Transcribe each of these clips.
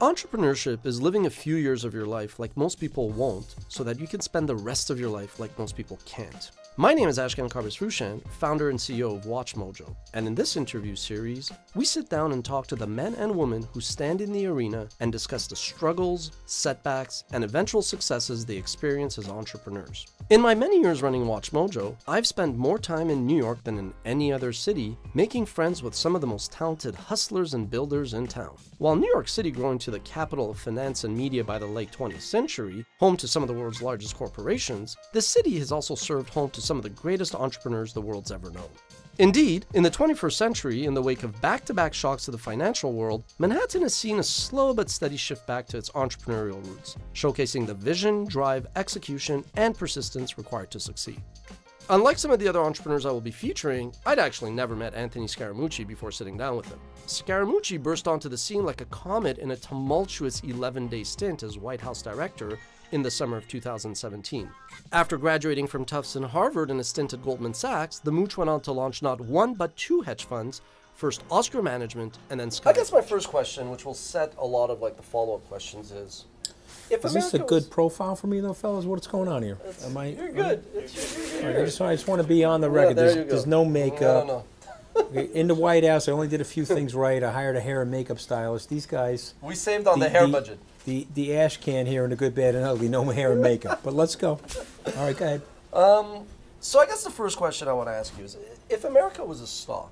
Entrepreneurship is living a few years of your life like most people won't, so that you can spend the rest of your life like most people can't. My name is Ashkan Karbasfrooshan, founder and CEO of WatchMojo, and in this interview series, we sit down and talk to the men and women who stand in the arena and discuss the struggles, setbacks, and eventual successes they experience as entrepreneurs. In my many years running WatchMojo, I've spent more time in New York than in any other city, making friends with some of the most talented hustlers and builders in town. While New York City growing to the capital of finance and media by the late 20th century, home to some of the world's largest corporations, the city has also served home to some of the greatest entrepreneurs the world's ever known. Indeed, in the 21st century, in the wake of back-to-back shocks to the financial world, Manhattan has seen a slow but steady shift back to its entrepreneurial roots, showcasing the vision, drive, execution, and persistence required to succeed. Unlike some of the other entrepreneurs I will be featuring, I'd actually never met Anthony Scaramucci before sitting down with him. Scaramucci burst onto the scene like a comet in a tumultuous 11-day stint as White House director in the summer of 2017. After graduating from Tufts and Harvard and a stint at Goldman Sachs, the Mooch went on to launch not one but two hedge funds, first Oscar Management and then Skift. I guess my first question, which will set a lot of the follow-up questions, is this a good profile for me though, fellas? What's going on here? You're good. I just want to be on the record. There's no makeup. No. Okay, in the White House, I only did a few things right. I hired a hair and makeup stylist. These guys... We saved on the hair budget. The Ashkan here in the good, bad, and ugly. No hair and makeup. But let's go. All right, go ahead. So I guess the first question I want to ask you is, if America was a stock,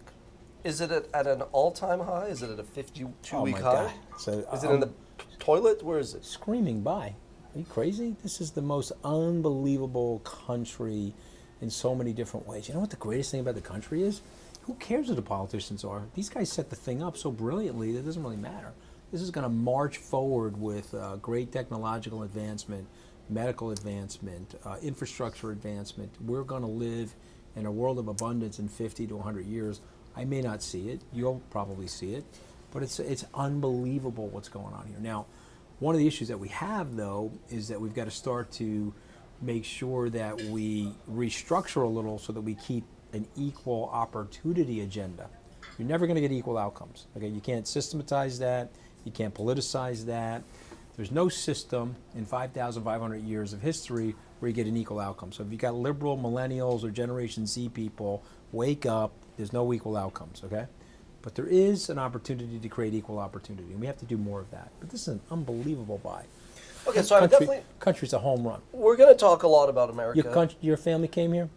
is it at an all-time high? Is it at a 52-week high? God. So, is it in the toilet? Where is it? Screaming by. Are you crazy? This is the most unbelievable country in so many different ways. You know what the greatest thing about the country is? Who cares who the politicians are? These guys set the thing up so brilliantly that it doesn't really matter. This is going to march forward with great technological advancement, medical advancement, infrastructure advancement. We're going to live in a world of abundance in 50 to 100 years. I may not see it. You'll probably see it. But it's unbelievable what's going on here. Now, one of the issues that we have, though, is that we've got to start to make sure that we restructure a little so that we keep an equal opportunity agenda. You're never going to get equal outcomes. Okay, you can't systematize that. You can't politicize that. There's no system in 5,500 years of history where you get an equal outcome. So if you've got liberal millennials or Generation Z people, wake up. There's no equal outcomes, okay? But there is an opportunity to create equal opportunity, and we have to do more of that. But this is an unbelievable buy. Okay, so country's a home run. We're going to talk a lot about America. Your family came here?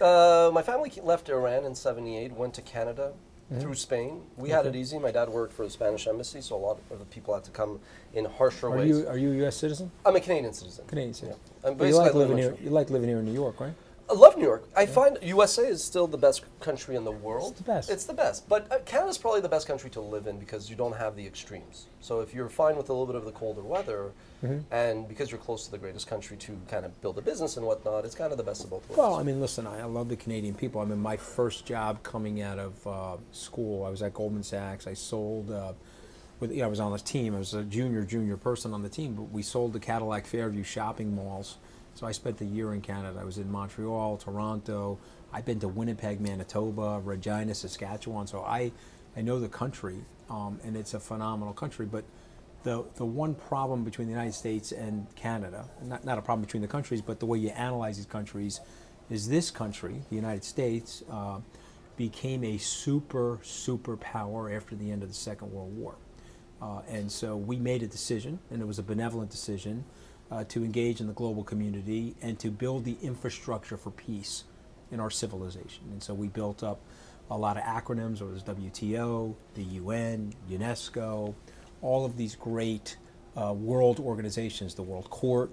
My family left Iran in '78, went to Canada, through Spain. We had it easy. My dad worked for the Spanish embassy, so a lot of the people had to come in harsher ways. Are you a U.S. citizen? I'm a Canadian citizen. Canadian citizen. Yeah. You like living here. You like living here in New York, right? I love New York. I find USA is still the best country in the world. It's the best. It's the best. But Canada's probably the best country to live in because you don't have the extremes. So if you're fine with a little bit of the colder weather, and because you're close to the greatest country to kind of build a business and whatnot, it's kind of the best of both worlds. Well, I mean, listen, I love the Canadian people. I mean, my first job coming out of school, I was at Goldman Sachs. I sold, I was on the team. I was a junior person on the team, but we sold the Cadillac Fairview shopping malls. So I spent a year in Canada. I was in Montreal, Toronto. I've been to Winnipeg, Manitoba, Regina, Saskatchewan. So I know the country, and it's a phenomenal country. But the one problem between the United States and Canada, not a problem between the countries, but the way you analyze these countries, is this country, the United States, became a superpower after the end of the Second World War. And so we made a decision, and it was a benevolent decision, to engage in the global community and to build the infrastructure for peace in our civilization. And so we built up a lot of acronyms. There was WTO, the UN, UNESCO, all of these great world organizations, the World Court,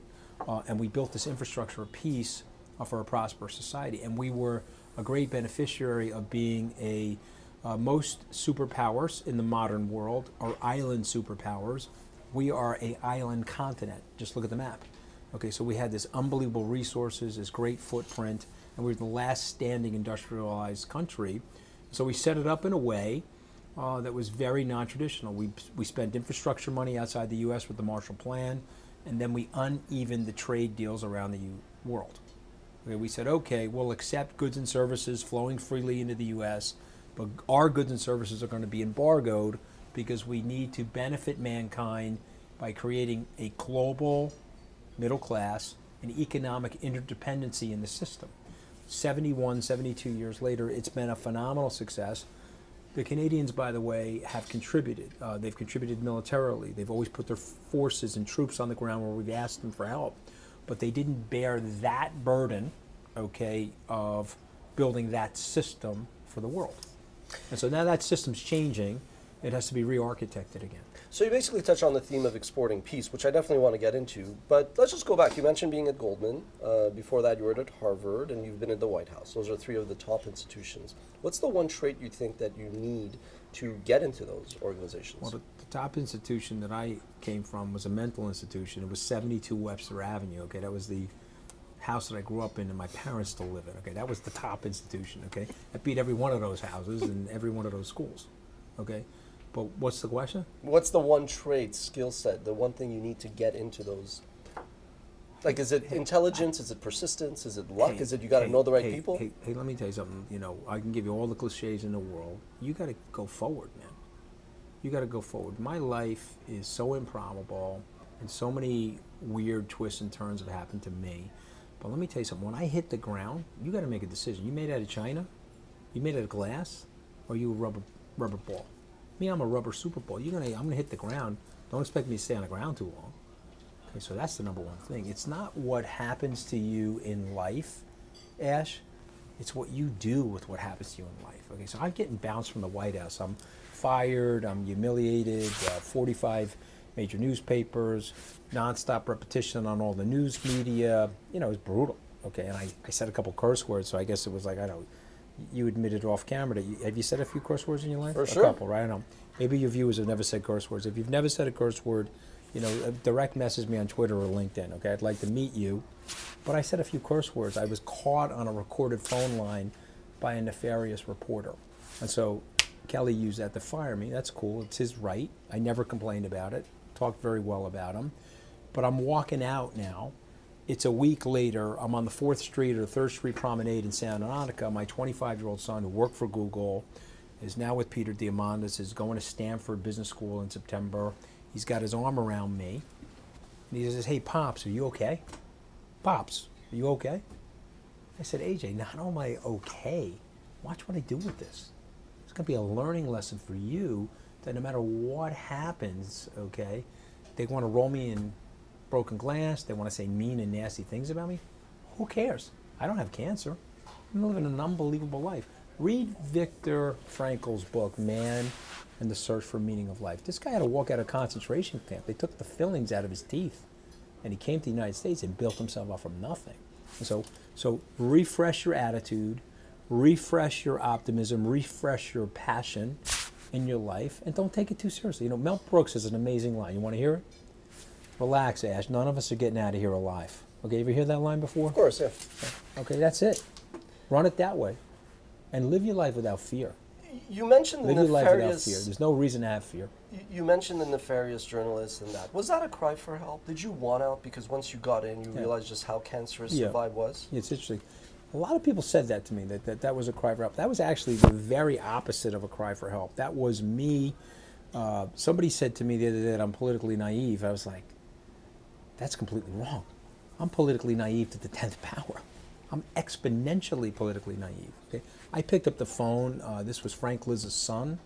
and we built this infrastructure of peace for a prosperous society. And we were a great beneficiary of being most superpowers in the modern world are island superpowers. We are an island continent. Just look at the map. Okay, so we had this unbelievable resources, this great footprint, and we were the last standing industrialized country. So we set it up in a way that was very non-traditional. We spent infrastructure money outside the U.S. with the Marshall Plan, and then we unevened the trade deals around the world. Okay, we said, okay, we'll accept goods and services flowing freely into the U.S., but our goods and services are going to be embargoed because we need to benefit mankind by creating a global middle class and economic interdependency in the system. 71, 72 years later, it's been a phenomenal success. The Canadians, by the way, have contributed. They've contributed militarily. They've always put their forces and troops on the ground where we've asked them for help. But they didn't bear that burden, okay, of building that system for the world. And so now that system's changing. It has to be re-architected again. So you basically touch on the theme of exporting peace, which I definitely want to get into. But let's just go back. You mentioned being at Goldman. Before that, you were at Harvard, and you've been at the White House. Those are three of the top institutions. What's the one trait you think that you need to get into those organizations? Well, the top institution that I came from was a mental institution. It was 72 Webster Avenue. Okay, that was the house that I grew up in and my parents still live in. Okay, that was the top institution. Okay, I beat every one of those houses and every one of those schools. Okay. But what's the question? What's the one trait, skill set, the one thing you need to get into those? Like, is it intelligence? Is it persistence? Is it luck? Is it you got to know the right people? Hey, let me tell you something. You know, I can give you all the cliches in the world. You got to go forward, man. You got to go forward. My life is so improbable, and so many weird twists and turns have happened to me. But let me tell you something. When I hit the ground, you got to make a decision. You made out of China? You made out of glass? Or you a rubber ball? Me, I'm a rubber super ball. I'm gonna hit the ground. Don't expect me to stay on the ground too long. Okay, so that's the number one thing. It's not what happens to you in life, Ash. It's what you do with what happens to you in life. Okay, so I'm getting bounced from the White House. I'm fired. I'm humiliated. 45 major newspapers, nonstop repetition on all the news media. You know, it was brutal. Okay, and I said a couple curse words, so I guess it was like, I don't know. You admitted off camera that have you said a few curse words in your life? For sure. A couple, right? I don't know. Maybe your viewers have never said curse words. If you've never said a curse word, you know, direct message me on Twitter or LinkedIn, okay? I'd like to meet you. But I said a few curse words. I was caught on a recorded phone line by a nefarious reporter. And so Kelly used that to fire me. That's cool. It's his right. I never complained about it. Talked very well about him. But I'm walking out now. It's a week later. I'm on the 4th Street or 3rd Street Promenade in Santa Monica. My 25-year-old son, who worked for Google, is now with Peter Diamandis, is going to Stanford Business School in September. He's got his arm around me. And he says, hey, Pops, are you okay? Pops, are you okay? I said, AJ, not only okay, watch what I do with this. It's going to be a learning lesson for you that no matter what happens, okay, they want to roll me in broken glass, they want to say mean and nasty things about me. Who cares? I don't have cancer. I'm living an unbelievable life. Read Viktor Frankl's book, Man and the Search for Meaning of Life. This guy had to walk out of a concentration camp. They took the fillings out of his teeth, and he came to the United States and built himself up from nothing. And so refresh your attitude, refresh your optimism, refresh your passion in your life, and don't take it too seriously. You know, Mel Brooks has an amazing line. You want to hear it? Relax, Ash. None of us are getting out of here alive. Okay, ever hear that line before? Of course, yeah. Okay, that's it. Run it that way. And live your life without fear. You mentioned the nefarious... Live your life without fear. There's no reason to have fear. You mentioned the nefarious journalists and that. Was that a cry for help? Did you want out because once you got in, you realized just how cancerous the vibe was? It's interesting. A lot of people said that to me, that was a cry for help. That was actually the very opposite of a cry for help. That was me. Somebody said to me the other day that I'm politically naive. I was like, that's completely wrong. I'm politically naive to the 10th power. I'm exponentially politically naive. Okay? I picked up the phone. This was Frank Liz's son.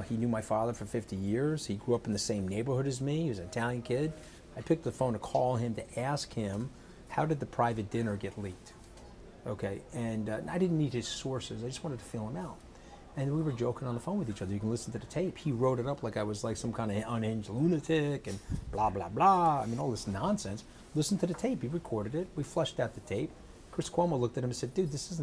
He knew my father for 50 years. He grew up in the same neighborhood as me. He was an Italian kid. I picked up the phone to call him to ask him, how did the private dinner get leaked? Okay, and I didn't need his sources. I just wanted to feel him out. And we were joking on the phone with each other. You can listen to the tape. He wrote it up like I was like some kind of unhinged lunatic and blah, blah, blah. I mean, all this nonsense. Listen to the tape. He recorded it. We flushed out the tape. Chris Cuomo looked at him and said, dude, it's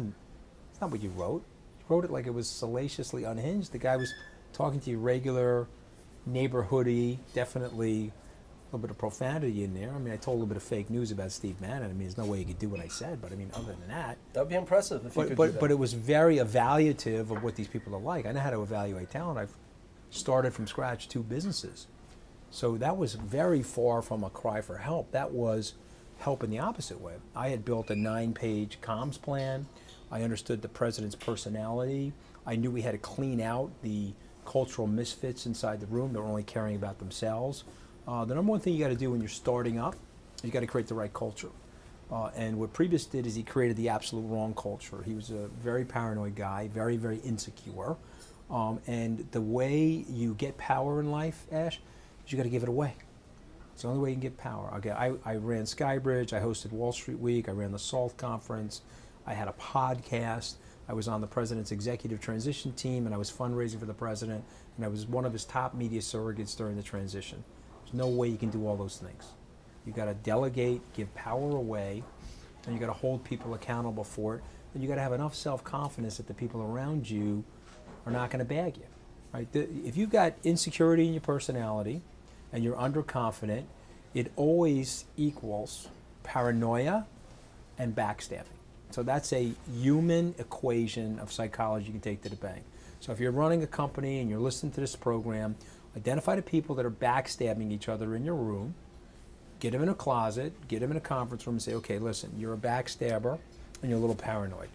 not what you wrote. You wrote it like it was salaciously unhinged. The guy was talking to you regular, neighborhoody, definitely a little bit of profanity in there. I mean, I told a little bit of fake news about Steve Bannon. I mean, there's no way you could do what I said, but I mean, other than that. That would be impressive if you could do that. But it was very evaluative of what these people are like. I know how to evaluate talent. I've started from scratch 2 businesses. So that was very far from a cry for help. That was help in the opposite way. I had built a 9-page comms plan. I understood the president's personality. I knew we had to clean out the cultural misfits inside the room that were only caring about themselves. The number one thing you got to do when you're starting up, you got to create the right culture. And what Priebus did is he created the absolute wrong culture. He was a very paranoid guy, very, very insecure. And the way you get power in life, Ash, is you got to give it away. It's the only way you can get power. Okay, I ran Skybridge, I hosted Wall Street Week, I ran the SALT conference, I had a podcast, I was on the president's executive transition team, and I was fundraising for the president, and I was one of his top media surrogates during the transition. There's no way you can do all those things. You got to delegate, give power away, and you got to hold people accountable for it, and you got to have enough self-confidence that the people around you are not going to bag you. Right? If you've got insecurity in your personality and you're underconfident, it always equals paranoia and backstabbing. So that's a human equation of psychology you can take to the bank. So if you're running a company and you're listening to this program, identify the people that are backstabbing each other in your room, get them in a closet, get them in a conference room and say, okay, listen, you're a backstabber and you're a little paranoid.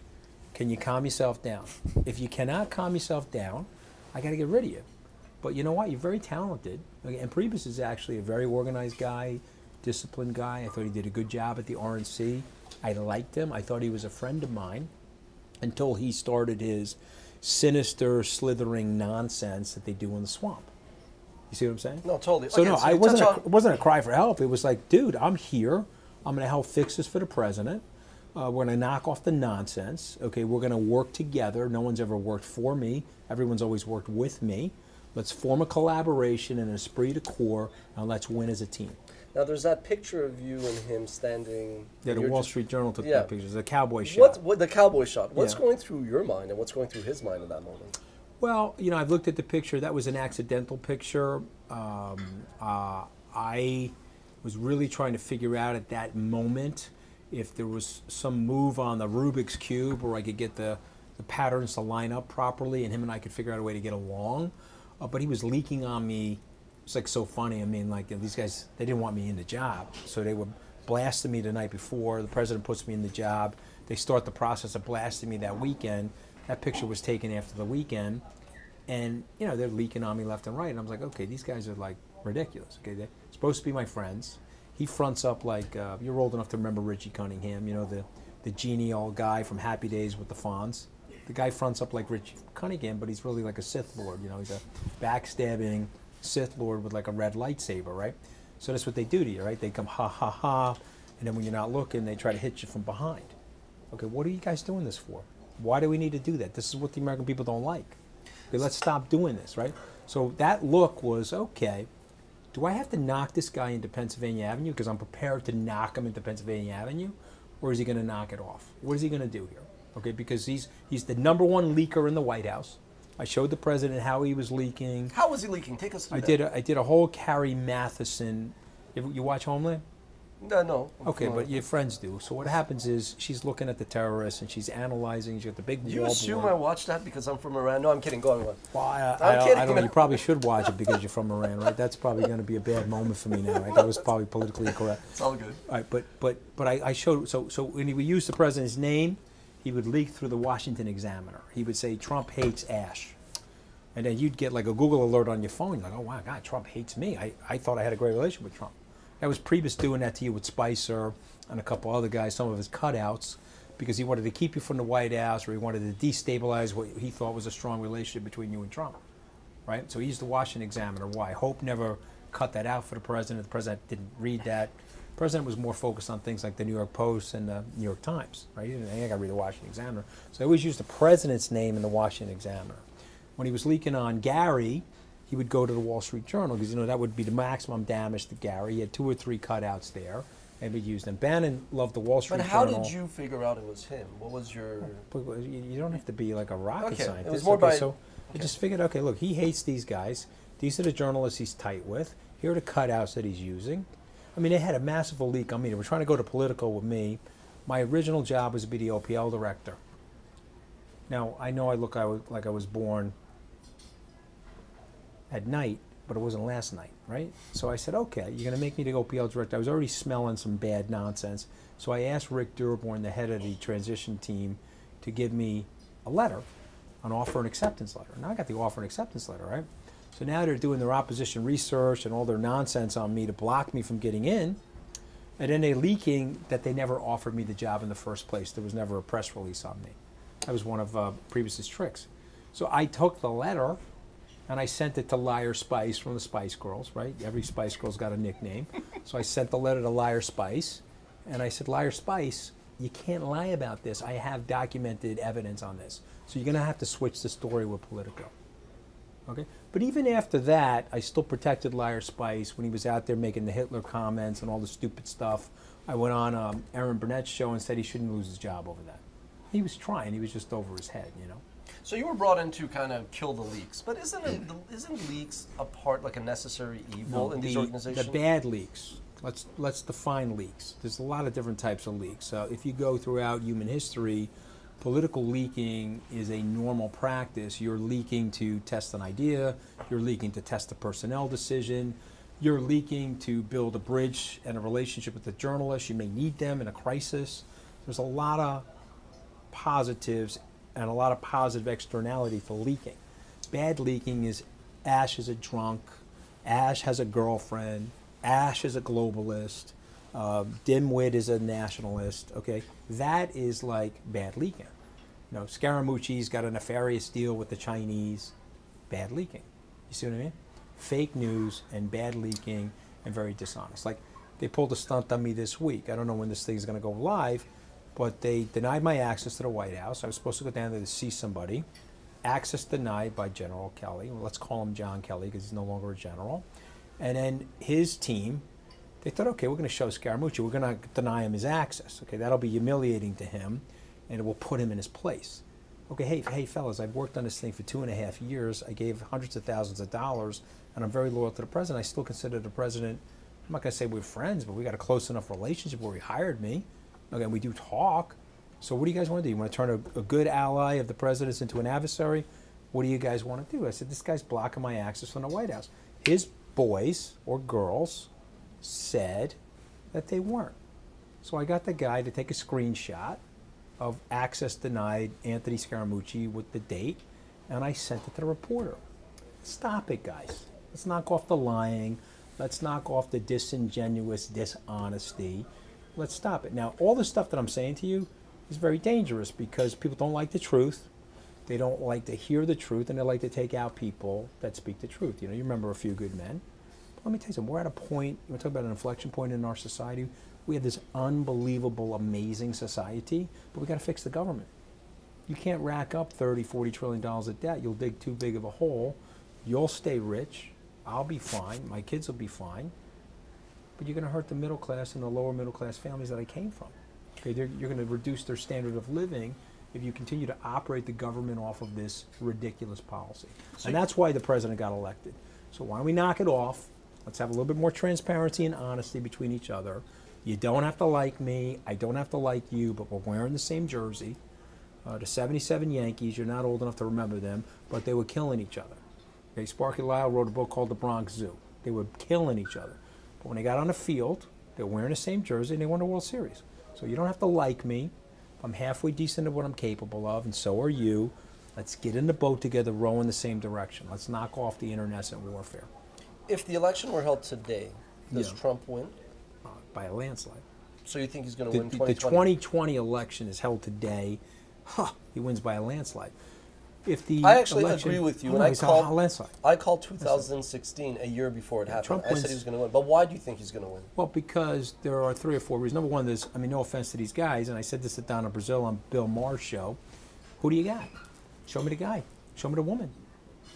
Can you calm yourself down? If you cannot calm yourself down, I got to get rid of you. But you know what? You're very talented. And Priebus is actually a very organized guy, disciplined guy. I thought he did a good job at the RNC. I liked him. I thought he was a friend of mine until he started his sinister, slithering nonsense that they do in the swamp. You see what I'm saying? No, totally. So okay, no, so it wasn't a cry for help. It was like, dude, I'm here. I'm going to help fix this for the president. We're going to knock off the nonsense. Okay, we're going to work together. No one's ever worked for me. Everyone's always worked with me. Let's form a collaboration and an esprit de corps, and let's win as a team. Now, there's that picture of you and him standing. Yeah, the Wall Street Journal took that picture. The cowboy shot. What the cowboy shot? What's going through your mind, and what's going through his mind at that moment? Well, you know, I've looked at the picture. That was an accidental picture. I was really trying to figure out at that moment if there was some move on the Rubik's Cube where I could get the patterns to line up properly and him and I could figure out a way to get along. But he was leaking on me. It's like so funny. I mean, like these guys, they didn't want me in the job. So they were blasting me the night before. The president puts me in the job. They start the process of blasting me that weekend. That picture was taken after the weekend. And, you know, they're leaking on me left and right. And I was like, okay, these guys are like ridiculous. Okay, they're supposed to be my friends. He fronts up like, you're old enough to remember Richie Cunningham, you know, the genial guy from Happy Days with the Fonz. The guy fronts up like Richie Cunningham, but he's really like a Sith Lord, you know, he's a backstabbing Sith Lord with like a red lightsaber, right? So that's what they do to you, right? They come ha ha ha, and then when you're not looking, they try to hit you from behind. Okay, what are you guys doing this for? Why do we need to do that? This is what the American people don't like. Okay, let's stop doing this, right? So that look was, okay, do I have to knock this guy into Pennsylvania Avenue because I'm prepared to knock him into Pennsylvania Avenue, or is he going to knock it off? What is he going to do here? Okay, because he's the #1 leaker in the White House. I showed the president how he was leaking. How was he leaking? Take us through I did a whole Carrie Matheson. You watch Homeland? No. Okay, but your friends do. So what happens is she's looking at the terrorists and she's analyzing. She's got the big wall. You assume I watched that because I'm from Iran? No, I'm kidding. Go on. Well, I don't know. You probably should watch it because you're from Iran, right? That's probably going to be a bad moment for me now, right? That was probably politically incorrect. It's all good. All right, but I showed. So when he would use the president's name, he would leak through the Washington Examiner. He would say, Trump hates Ash. And then you'd get like a Google alert on your phone. You're like, oh, wow, God, Trump hates me. I thought I had a great relationship with Trump. That was Priebus doing that to you with Spicer and a couple other guys, some of his cutouts, because he wanted to keep you from the White House or he wanted to destabilize what he thought was a strong relationship between you and Trump, right? So he used the Washington Examiner. Why? Hope never cut that out for the president. The president didn't read that. The president was more focused on things like the New York Post and the New York Times, right? I got to read the Washington Examiner. So I always used the president's name in the Washington Examiner. When he was leaking on Gary, he would go to the Wall Street Journal because, you know, that would be the maximum damage to Gary. He had 2 or 3 cutouts there, and he used them. Bannon loved the Wall Street Journal. But how did you figure out it was him? What was your... You don't have to be like a rocket scientist. It was more by... I just figured, okay, look, he hates these guys. These are the journalists he's tight with. Here are the cutouts that he's using. I mean, they had a massive leak. I mean, they were trying to go to political with me. My original job was to be the OPL director. Now, I know I look like I was born at night, but it wasn't last night, right? So I said, okay, you're going to make me the OPL director. I was already smelling some bad nonsense. So I asked Rick Durborn, the head of the transition team, to give me a letter, an offer and acceptance letter. Now I got the offer and acceptance letter, right? So now they're doing their opposition research and all their nonsense on me to block me from getting in. And then they're leaking that they never offered me the job in the first place. There was never a press release on me. That was one of Priebus's tricks. So I took the letter and I sent it to Liar Spice from the Spice Girls, right? Every Spice Girl's got a nickname. So I sent the letter to Liar Spice and I said, Liar Spice, you can't lie about this. I have documented evidence on this. So you're going to have to switch the story with Politico. Okay? But even after that, I still protected Liar Spice when he was out there making the Hitler comments and all the stupid stuff. I went on Aaron Burnett's show and said he shouldn't lose his job over that. He was trying. He was just over his head, you know. So you were brought in to kind of kill the leaks, but isn't leaks a part, like a necessary evil in these organizations? The bad leaks. Let's define leaks. There's a lot of different types of leaks. If you go throughout human history, political leaking is a normal practice. You're leaking to test an idea. You're leaking to test a personnel decision. You're leaking to build a bridge and a relationship with the journalist. You may need them in a crisis. There's a lot of positives and a lot of positive externality for leaking. Bad leaking is Ash is a drunk, Ash has a girlfriend, Ash is a globalist, Dimwit is a nationalist, okay? That is like bad leaking. You know, Scaramucci's got a nefarious deal with the Chinese, bad leaking. You see what I mean? Fake news and bad leaking and very dishonest. Like, they pulled a stunt on me this week. I don't know when this thing is going to go live, but they denied my access to the White House. I was supposed to go down there to see somebody. Access denied by General Kelly. Well, let's call him John Kelly because he's no longer a general. And then his team, they thought, okay, we're going to show Scaramucci. We're going to deny him his access. Okay, that'll be humiliating to him, and it will put him in his place. Okay, hey, fellas, I've worked on this thing for 2.5 years. I gave hundreds of thousands of dollars, and I'm very loyal to the president. I still consider the president, I'm not going to say we're friends, but we got a close enough relationship where he hired me. Okay, we do talk. So what do you guys want to do? You want to turn a good ally of the president's into an adversary? What do you guys want to do? I said, this guy's blocking my access from the White House. His boys or girls said that they weren't. So I got the guy to take a screenshot of access denied Anthony Scaramucci with the date, and I sent it to the reporter. Stop it, guys. Let's knock off the lying. Let's knock off the disingenuous dishonesty. Let's stop it. Now, all the stuff that I'm saying to you is very dangerous because people don't like the truth. They don't like to hear the truth, and they like to take out people that speak the truth. You know, you remember A Few Good Men. But let me tell you something. We're at a point, you want to talk about an inflection point in our society. We have this unbelievable, amazing society, but we got to fix the government. You can't rack up $30, $40 trillion of debt. You'll dig too big of a hole. You'll stay rich. I'll be fine. My kids will be fine. But you're going to hurt the middle class and the lower middle class families that I came from. Okay, you're going to reduce their standard of living if you continue to operate the government off of this ridiculous policy. And that's why the president got elected. So why don't we knock it off? Let's have a little bit more transparency and honesty between each other. You don't have to like me. I don't have to like you, but we're wearing the same jersey. The 77 Yankees, you're not old enough to remember them, but they were killing each other. Okay, Sparky Lyle wrote a book called The Bronx Zoo. They were killing each other. But when they got on the field, they were wearing the same jersey and they won the World Series. So you don't have to like me. I'm halfway decent at what I'm capable of, and so are you. Let's get in the boat together, row in the same direction. Let's knock off the internecine warfare. If the election were held today, does Trump win? By a landslide. So you think he's going to win 2020? The 2020 election is held today. He wins by a landslide. If the I actually agree with you. And I called 2016 a year before it happened. Trump I said he was going to win. But why do you think he's going to win? Well, because there are 3 or 4 reasons. Number one, there's, I mean, no offense to these guys, and I said this at Donna Brazil on Bill Maher's show. Who do you got? Show me the guy. Show me the woman.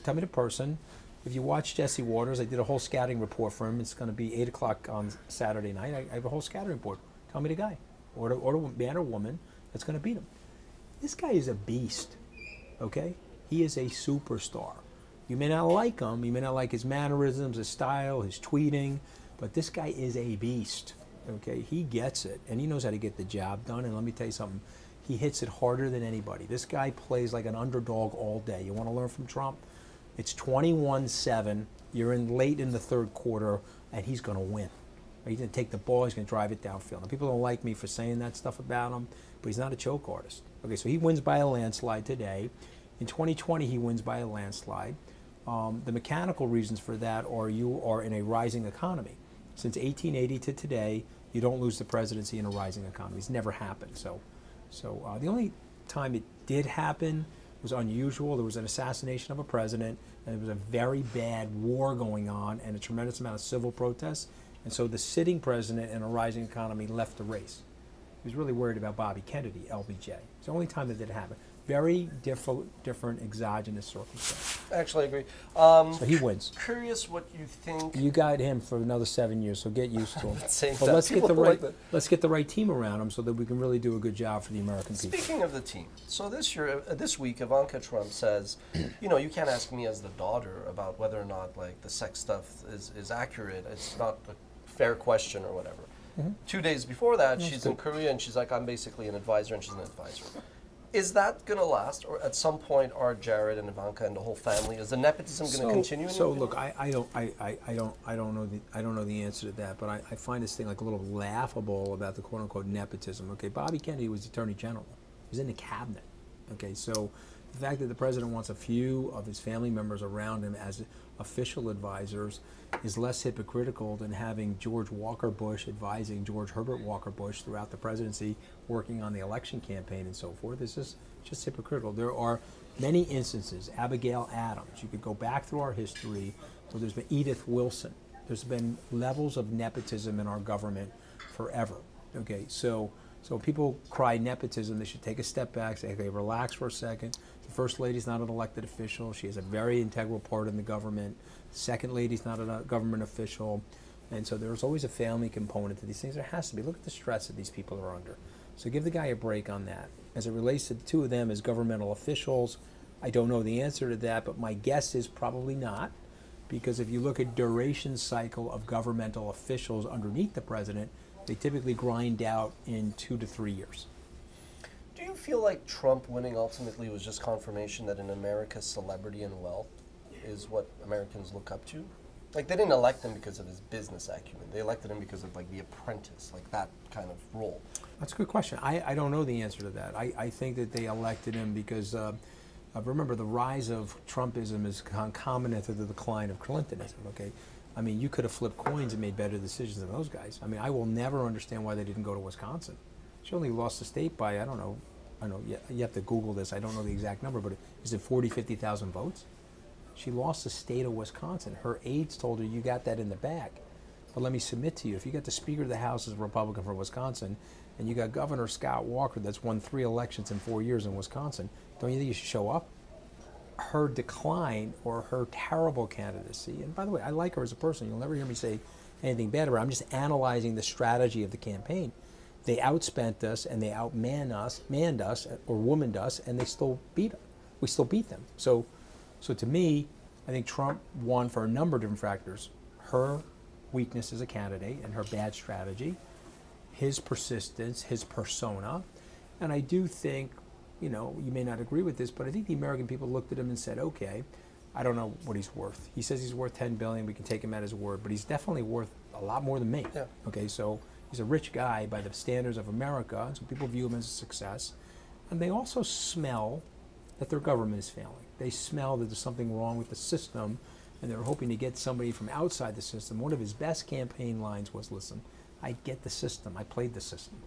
Tell me the person. If you watch Jesse Waters, I did a whole scouting report for him. It's going to be 8 o'clock on Saturday night. I have a whole scouting report. Tell me the guy. Or the man or woman that's going to beat him. This guy is a beast. Okay? He is a superstar. You may not like him, you may not like his mannerisms, his style, his tweeting, but this guy is a beast. Okay? He gets it, and he knows how to get the job done, and let me tell you something. He hits it harder than anybody. This guy plays like an underdog all day. You want to learn from Trump? It's 21-7. You're late in the third quarter, and he's going to win. He's going to take the ball. He's going to drive it downfield. Now, people don't like me for saying that stuff about him, but he's not a choke artist. Okay, so he wins by a landslide today. In 2020, he wins by a landslide. The mechanical reasons for that are you are in a rising economy. Since 1880 to today, you don't lose the presidency in a rising economy. It's never happened. So the only time it did happen was unusual. There was an assassination of a president, and there was a very bad war going on and a tremendous amount of civil protests. And so the sitting president in a rising economy left the race. He was really worried about Bobby Kennedy, LBJ. It's the only time that did happen. Very different exogenous circumstances. Actually, I agree. So he wins. Curious what you think. You got him for another 7 years, so get used to him. But let's get the right team around him so that we can really do a good job for the American people. Speaking of the team, so this week, Ivanka Trump says, you can't ask me as the daughter about whether or not like the sex stuff is accurate. It's not a fair question or whatever. 2 days before that, she's in Korea and she's like, I'm basically an advisor, and she's an advisor. Is that going to last, or at some point are Jared and Ivanka and the whole family, is the nepotism going to continue? So look, I don't know the answer to that, but I find this thing like a little laughable about the quote unquote nepotism. Okay, Bobby Kennedy was Attorney General. He was in the cabinet. Okay, so the fact that the president wants a few of his family members around him as official advisors is less hypocritical than having George Walker Bush advising George Herbert Walker Bush throughout the presidency, working on the election campaign and so forth. It's just hypocritical. There are many instances, Abigail Adams, you could go back through our history, where there's been Edith Wilson. There's been levels of nepotism in our government forever. Okay, so people cry nepotism, they should take a step back, say, okay, relax for a second. The First Lady's not an elected official. She has a very integral part in the government. The Second Lady's not a government official. And so there's always a family component to these things. There has to be. Look at the stress that these people are under. So give the guy a break on that. As it relates to the two of them as governmental officials, I don't know the answer to that, but my guess is probably not. Because if you look at duration cycle of governmental officials underneath the president, they typically grind out in 2 to 3 years. Do you feel like Trump winning ultimately was just confirmation that in America, celebrity and wealth is what Americans look up to? Like, they didn't elect him because of his business acumen. They elected him because of, like, The Apprentice, like that kind of role. That's a good question. I don't know the answer to that. I think that they elected him because, remember, the rise of Trumpism is concomitant to the decline of Clintonism, okay? I mean, you could have flipped coins and made better decisions than those guys. I mean, I will never understand why they didn't go to Wisconsin. She only lost the state by, I don't know, you have to Google this. I don't know the exact number, but is it 40, 50,000 votes? She lost the state of Wisconsin. Her aides told her, you got that in the bag. But let me submit to you, if you got the Speaker of the House as a Republican from Wisconsin, and you got Governor Scott Walker that's won 3 elections in 4 years in Wisconsin, don't you think you should show up? Her decline or her terrible candidacy, and by the way, I like her as a person. You'll never hear me say anything bad about her. I'm just analyzing the strategy of the campaign. They outspent us and they outmanned us, or womaned us, and they still beat us. We still beat them. So to me, I think Trump won for a number of different factors. Her weakness as a candidate and her bad strategy, his persistence, his persona, and I do think, you may not agree with this, but I think the American people looked at him and said, okay, I don't know what he's worth. He says he's worth $10 billion. We can take him at his word, but he's definitely worth a lot more than me. Yeah. Okay, so he's a rich guy by the standards of America, and so people view him as a success. And they also smell that their government is failing. They smell that there's something wrong with the system, and they're hoping to get somebody from outside the system. One of his best campaign lines was, listen, I get the system. I played the system.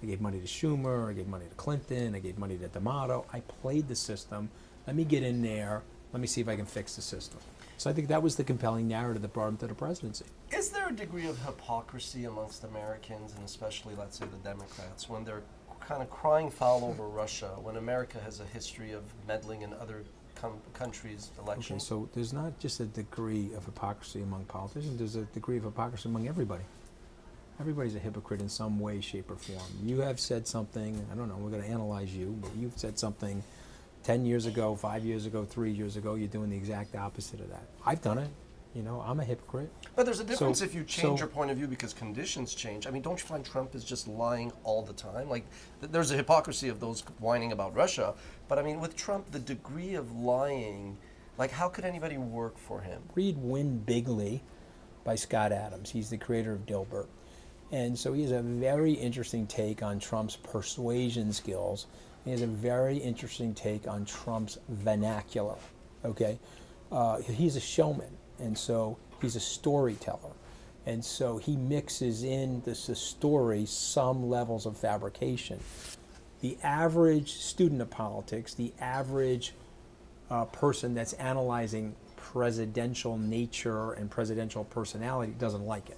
I gave money to Schumer, I gave money to Clinton, I gave money to D'Amato. I played the system. Let me get in there. Let me see if I can fix the system. So I think that was the compelling narrative that brought him to the presidency. Is there a degree of hypocrisy amongst Americans, and especially, let's say, the Democrats, when they're kind of crying foul over Russia, when America has a history of meddling in other countries' elections? Okay, so there's not just a degree of hypocrisy among politicians, there's a degree of hypocrisy among everybody. Everybody's a hypocrite in some way, shape, or form. You have said something, I don't know, we're going to analyze you, but you've said something 10 years ago, 5 years ago, 3 years ago, you're doing the exact opposite of that. I've done it. I'm a hypocrite. But there's a difference if you change your point of view because conditions change. I mean, don't you find Trump is just lying all the time? Like, there's a hypocrisy of those whining about Russia, but I mean, with Trump, the degree of lying, like, how could anybody work for him? Read Win Bigly by Scott Adams. He's the creator of Dilbert. And so he has a very interesting take on Trump's persuasion skills. He has a very interesting take on Trump's vernacular, okay? he's a showman, and so he's a storyteller. And so he mixes in the story some levels of fabrication. The average student of politics, the average person that's analyzing presidential nature and presidential personality doesn't like it.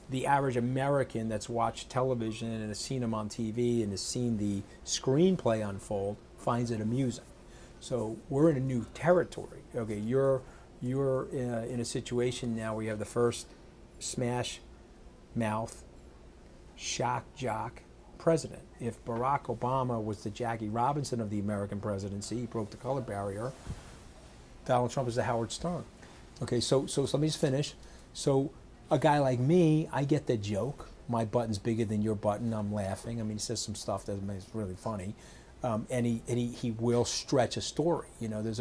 The average American that's watched television and has seen him on TV and has seen the screenplay unfold finds it amusing. So we're in a new territory. Okay, you're in a situation now where you have the first smash mouth, shock jock president. If Barack Obama was the Jackie Robinson of the American presidency, he broke the color barrier, Donald Trump is the Howard Stern. Okay, so let me just finish. So a guy like me, I get the joke. My button's bigger than your button. I'm laughing. I mean, he says some stuff that is really funny, and he will stretch a story. You know, there's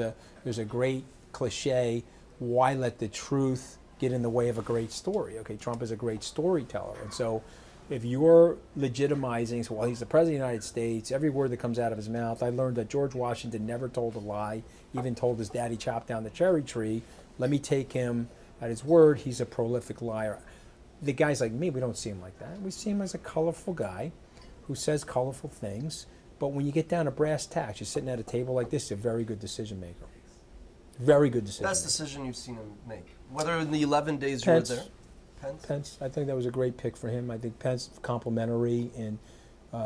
a great cliche: why let the truth get in the way of a great story? Okay, Trump is a great storyteller, and so if you're legitimizing, so, well, he's the president of the United States, every word that comes out of his mouth. I learned that George Washington never told a lie, even told his daddy chop down the cherry tree. Let me take him at his word. He's a prolific liar. The guys like me, we don't see him like that. We see him as a colorful guy who says colorful things. But when you get down to brass tacks, you're sitting at a table like this, he's a very good decision maker. Very good decision Best maker. decision you've seen him make. Whether in the 11 days Pence. you were there. Pence. I think that was a great pick for him. I think Pence complimentary, and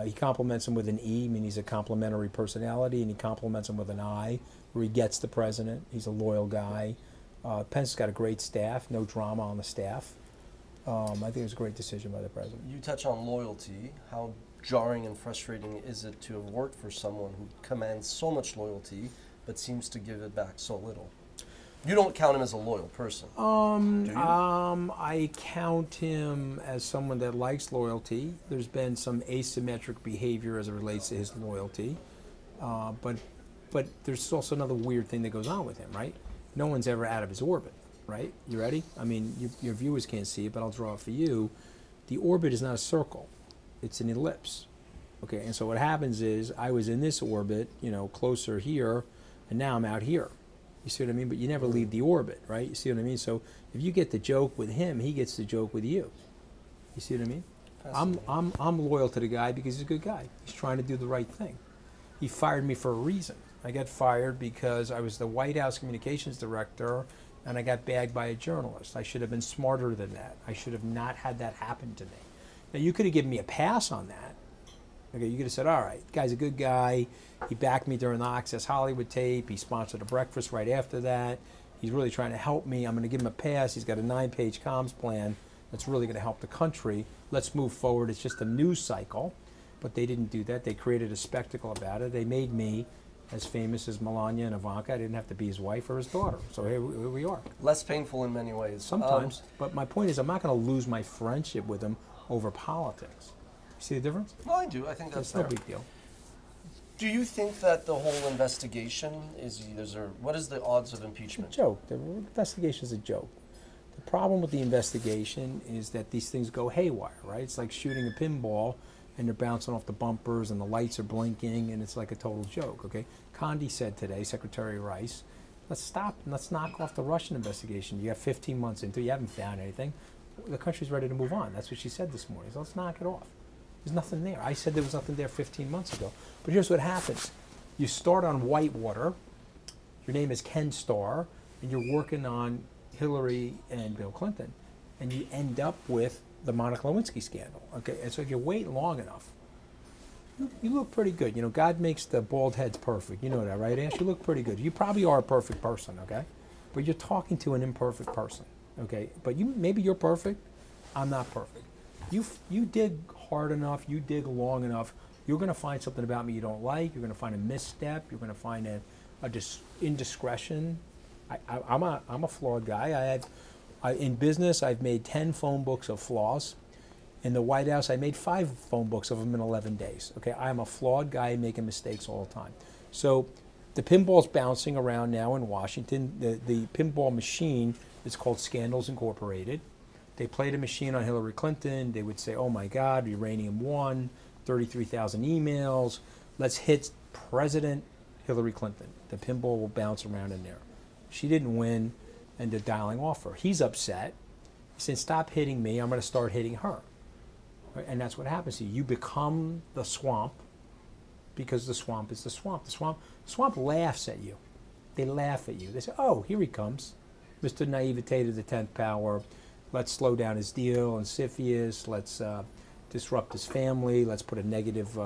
he compliments him with an E, I mean he's a complimentary personality, and he compliments him with an I, where he gets the president. He's a loyal guy. Pence has got a great staff, no drama on the staff. I think it was a great decision by the president. You touch on loyalty. How jarring and frustrating is it to have worked for someone who commands so much loyalty but seems to give it back so little? You don't count him as a loyal person, do you? I count him as someone that likes loyalty. There's been some asymmetric behavior as it relates to his loyalty, but there's also another weird thing that goes on with him, right? No one's ever out of his orbit, right? You ready? I mean, your viewers can't see it, but I'll draw it for you. The orbit is not a circle; it's an ellipse. Okay, and so what happens is I was in this orbit, you know, closer here, and now I'm out here. You see what I mean? But you never leave the orbit, right? You see what I mean? So if you get the joke with him, he gets the joke with you. You see what I mean? I'm loyal to the guy because he's a good guy. He's trying to do the right thing. He fired me for a reason. I got fired because I was the White House communications director and I got bagged by a journalist. I should have been smarter than that. I should have not had that happen to me. Now, you could have given me a pass on that. Okay, you could have said, all right, guy's a good guy. He backed me during the Access Hollywood tape. He sponsored a breakfast right after that. He's really trying to help me. I'm going to give him a pass. He's got a 9-page comms plan that's really going to help the country. Let's move forward. It's just a news cycle. But they didn't do that. They created a spectacle about it. They made me as famous as Melania and Ivanka. I didn't have to be his wife or his daughter. So here we are. Less painful in many ways. Sometimes. But my point is, I'm not going to lose my friendship with him over politics. See the difference? No, I do. I think that's no big deal. Do you think that the whole investigation what is the odds of impeachment? It's a joke. The investigation is a joke. The problem with the investigation is that these things go haywire, right? It's like shooting a pinball and they're bouncing off the bumpers and the lights are blinking and it's like a total joke, okay? Condi said today, Secretary Rice, let's stop and let's knock off the Russian investigation. You have 15 months into it, you haven't found anything. The country's ready to move on. That's what she said this morning. So let's knock it off. There's nothing there. I said there was nothing there 15 months ago. But here's what happens. You start on Whitewater. Your name is Ken Starr, and you're working on Hillary and Bill Clinton, and you end up with the Monica Lewinsky scandal. Okay, and so if you wait long enough, you look pretty good. You know, God makes the bald heads perfect. You know that, right, Ash? You look pretty good. You probably are a perfect person, okay? But you're talking to an imperfect person, okay? But maybe you're perfect. I'm not perfect. You dig hard enough, you dig long enough, you're going to find something about me you don't like. You're going to find a misstep. You're going to find a indiscretion. I'm a flawed guy. In business, I've made 10 phone books of flaws. In the White House, I made 5 phone books of them in 11 days. Okay, I am a flawed guy making mistakes all the time. So the pinball's bouncing around now in Washington. The pinball machine is called Scandals Incorporated. They played a machine on Hillary Clinton. They would say, oh my God, uranium 1, 33,000 emails. Let's hit President Hillary Clinton. The pinball will bounce around in there. She didn't win, and they're dialing off her. He's upset. He said, stop hitting me. I'm going to start hitting her. Right? And that's what happens to you. You become the swamp because the swamp is the swamp. The swamp laughs at you. They laugh at you. They say, oh, here he comes. Mr. Naivete to the 10th power. Let's slow down his deal and Siphius. Let's disrupt his family. Let's put a negative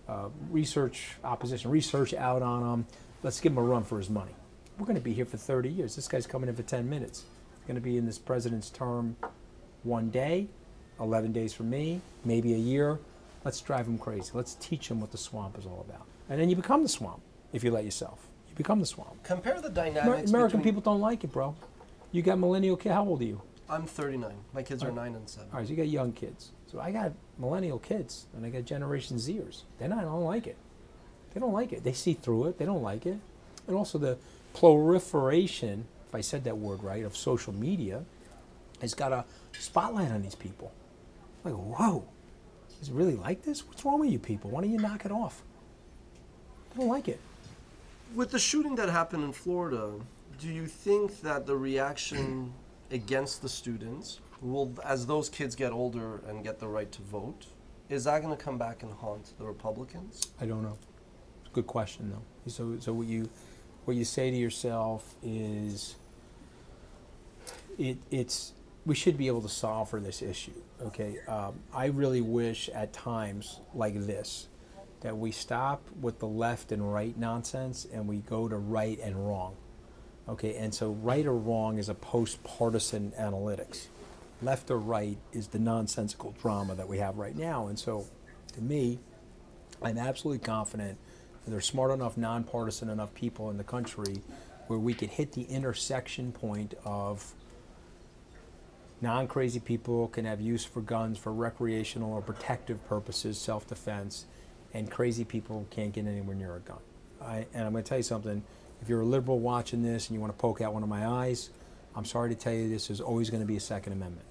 opposition research out on him. Let's give him a run for his money. We're going to be here for 30 years. This guy's coming in for 10 minutes. He's going to be in this president's term 1 day, 11 days for me, maybe a year. Let's drive him crazy. Let's teach him what the swamp is all about. And then you become the swamp if you let yourself. You become the swamp. Compare the dynamics. American people don't like it, bro. You got millennial kids. How old are you? I'm 39. My kids are 9 and 7. All right, so you got young kids. So I got millennial kids, and I got Generation Zers. They don't like it. They don't like it. They see through it. They don't like it. And also the proliferation, if I said that word right, of social media has got a spotlight on these people. Like, whoa, is it really like this? What's wrong with you people? Why don't you knock it off? They don't like it. With the shooting that happened in Florida, do you think that the reaction against the students will, as those kids get older and get the right to vote, is that going to come back and haunt the Republicans? I don't know. It's a good question, though. So what you say to yourself is, we should be able to solve for this issue. Okay, I really wish at times like this that we stop with the left and right nonsense and we go to right and wrong. Okay, and so right or wrong is a post-partisan analytics. Left or right is the nonsensical drama that we have right now. And so, to me, I'm absolutely confident that there's smart enough, nonpartisan enough people in the country where we could hit the intersection point of non-crazy people can have use for guns for recreational or protective purposes, self-defense, and crazy people can't get anywhere near a gun. And I'm going to tell you something. If you're a liberal watching this and you want to poke out one of my eyes, I'm sorry to tell you this, there's always going to be a Second Amendment.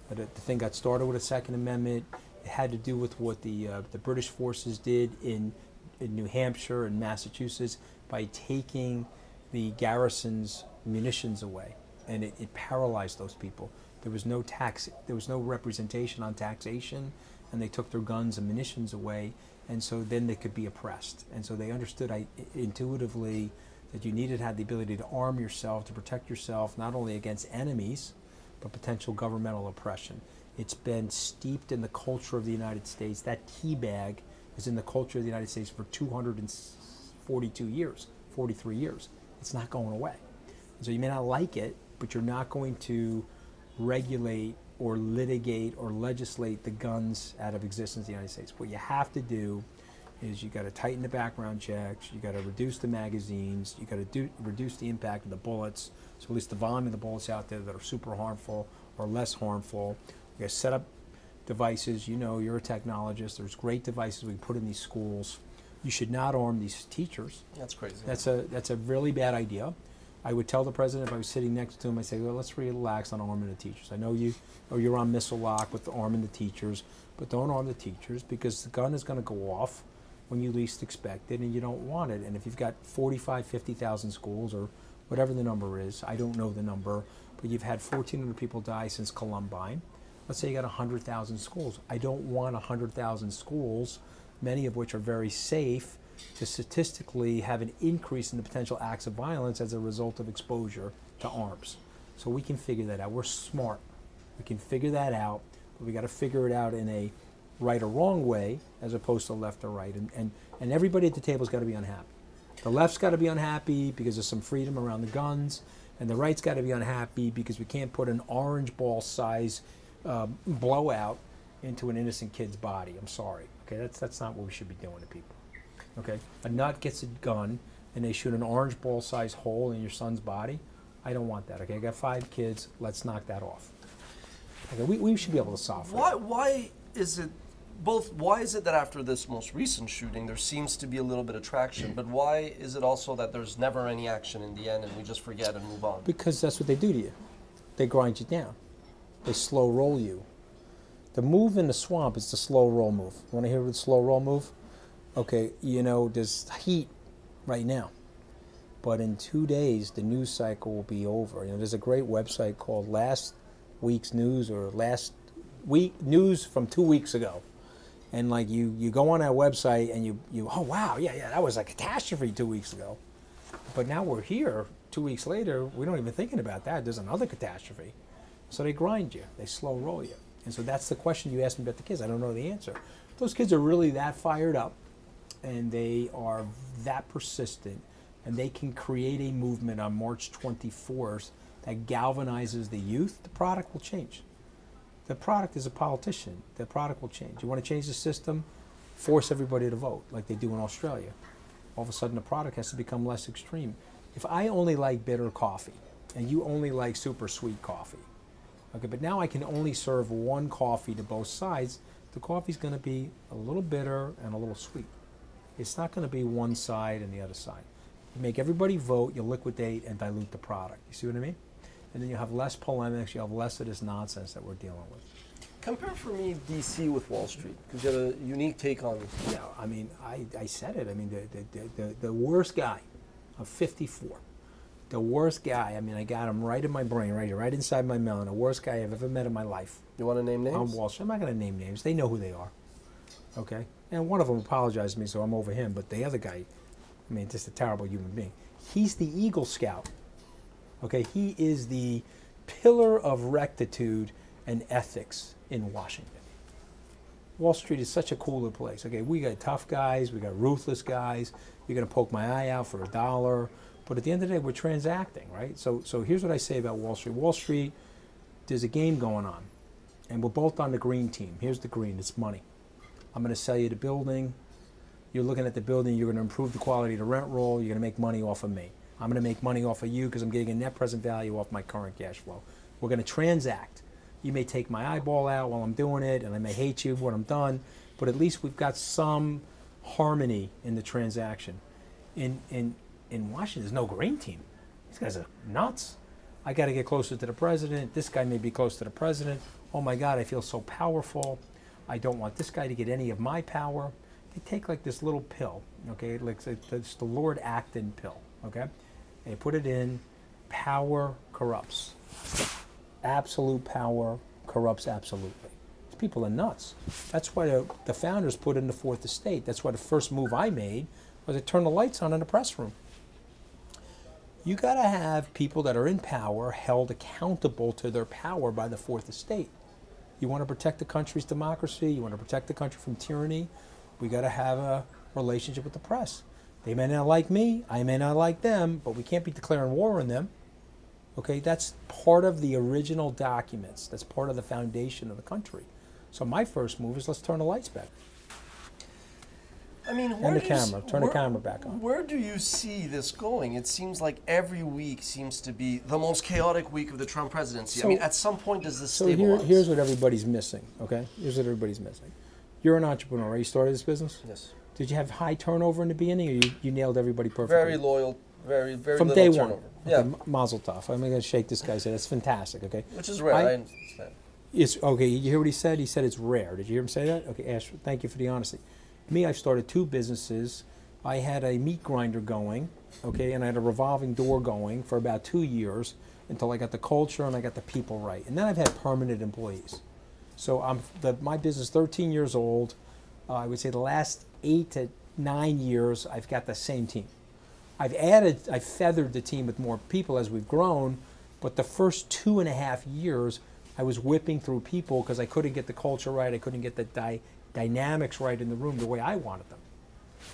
But the thing got started with a Second Amendment. It had to do with what the British forces did in New Hampshire and Massachusetts by taking the garrison's munitions away, and it paralyzed those people. There was no tax, there was no representation on taxation, and they took their guns and munitions away, and so then they could be oppressed. And so they understood intuitively that you needed to have the ability to arm yourself, to protect yourself, not only against enemies, but potential governmental oppression. It's been steeped in the culture of the United States. That tea bag is in the culture of the United States for 242 years, 43 years. It's not going away. And so you may not like it, but you're not going to regulate or litigate or legislate the guns out of existence in the United States. What you have to do is you got to tighten the background checks, you got to reduce the magazines, you got to reduce the impact of the bullets, so at least the volume of the bullets out there that are super harmful or less harmful. You got to set up devices. You know, you're a technologist. There's great devices we can put in these schools. You should not arm these teachers. That's crazy. That's a really bad idea. I would tell the president if I was sitting next to him, I'd say, well, let's relax on arming the teachers. I know you're on missile lock with the arming the teachers, but don't arm the teachers because the gun is going to go off when you least expect it and you don't want it. And if you've got 45, 50,000 schools or whatever the number is, I don't know the number, but you've had 1,400 people die since Columbine. Let's say you got 100,000 schools. I don't want 100,000 schools, many of which are very safe, to statistically have an increase in the potential acts of violence as a result of exposure to arms. So we can figure that out. We're smart. We can figure that out, but we got to figure it out in a right or wrong way as opposed to left or right. And everybody at the table's got to be unhappy. The left's got to be unhappy because there's some freedom around the guns, and the right's got to be unhappy because we can't put an orange ball size blowout into an innocent kid's body. I'm sorry. Okay, that's not what we should be doing to people. Okay, a nut gets a gun and they shoot an orange ball size hole in your son's body. I don't want that. Okay, I got 5 kids. Let's knock that off. Okay, we should be able to solve that. Why is it that after this most recent shooting there seems to be a little bit of traction, but why is it also that there's never any action in the end and we just forget and move on? Because that's what they do to you. They grind you down. They slow roll you. The move in the swamp is the slow roll move. You want to hear the slow roll move? Okay, you know, there's heat right now. but in 2 days the news cycle will be over. You know, there's a great website called Last Week's News, or Last Week News from 2 weeks ago. And like you go on that website and you oh wow, yeah, that was a catastrophe 2 weeks ago. But now we're here 2 weeks later, we don't even thinking about that. There's another catastrophe. So they grind you, they slow roll you. And so that's the question you asked me about the kids. I don't know the answer. Those kids are really that fired up, and they are that persistent, and they can create a movement on March 24th that galvanizes the youth. The product will change. The product is a politician. The product will change. You want to change the system? Force everybody to vote like they do in Australia. All of a sudden the product has to become less extreme. If I only like bitter coffee and you only like super sweet coffee, okay, but now I can only serve one coffee to both sides, the coffee's going to be a little bitter and a little sweet. It's not going to be one side and the other side. You make everybody vote, you liquidate and dilute the product. You see what I mean? And then you have less polemics, you have less of this nonsense that we're dealing with. Compare for me DC with Wall Street, because you have a unique take on it. Yeah, I mean, I said it. I mean, the worst guy of 54, the worst guy, I mean, I got him right in my brain, right inside my melon, the worst guy I've ever met in my life. You want to name names? On Wall Street. I'm not going to name names. They know who they are. Okay? And one of them apologized to me, so I'm over him. But the other guy, I mean, just a terrible human being. He's the Eagle Scout. Okay? He is the pillar of rectitude and ethics in Washington. Wall Street is such a cooler place. Okay, we got tough guys, we got ruthless guys. You're going to poke my eye out for $1, but at the end of the day, we're transacting, right? So here's what I say about Wall Street. Wall Street, there's a game going on, and we're both on the green team. Here's the green, it's money. I'm going to sell you the building. You're looking at the building, you're going to improve the quality of the rent roll, you're going to make money off of me. I'm going to make money off of you because I'm getting a net present value off my current cash flow. We're going to transact. You may take my eyeball out while I'm doing it, and I may hate you when I'm done, but at least we've got some harmony in the transaction. In Washington, there's no green team. These guys are nuts. I got to get closer to the president. This guy may be close to the president. Oh my God, I feel so powerful. I don't want this guy to get any of my power. They take like this little pill, okay? Like it's the Lord Acton pill, okay? They put it in. Power corrupts. Absolute power corrupts absolutely. These people are nuts. That's why the founders put in the fourth estate. That's why the first move I made was to turn the lights on in the press room. You got to have people that are in power held accountable to their power by the fourth estate. You want to protect the country's democracy, you want to protect the country from tyranny, we got to have a relationship with the press. They may not like me, I may not like them, but we can't be declaring war on them. Okay, that's part of the original documents. That's part of the foundation of the country. So my first move is let's turn the lights back. I mean, turn the camera back on. Where do you see this going? It seems like every week seems to be the most chaotic week of the Trump presidency. I mean, at some point does this stabilize? So here's what everybody's missing, okay? Here's what everybody's missing. You're an entrepreneur, right? You started this business? Yes. Did you have high turnover in the beginning, or you nailed everybody perfectly? Very loyal, very from little day turnover. One. Yeah. Okay, Mazel tov. I'm going to shake this guy's head. That's fantastic, okay? Which is rare, I understand. It's, okay, you hear what he said? He said it's rare. Did you hear him say that? Okay, Ash, thank you for the honesty. Me, I've started 2 businesses. I had a meat grinder going, okay, and I had a revolving door going for about 2 years until I got the culture and I got the people right. And then I've had permanent employees. So my business is 13 years old. I would say the last 8 to 9 years, I've got the same team. I've feathered the team with more people as we've grown, but the first 2.5 years, I was whipping through people because I couldn't get the culture right, I couldn't get the dynamics right in the room the way I wanted them.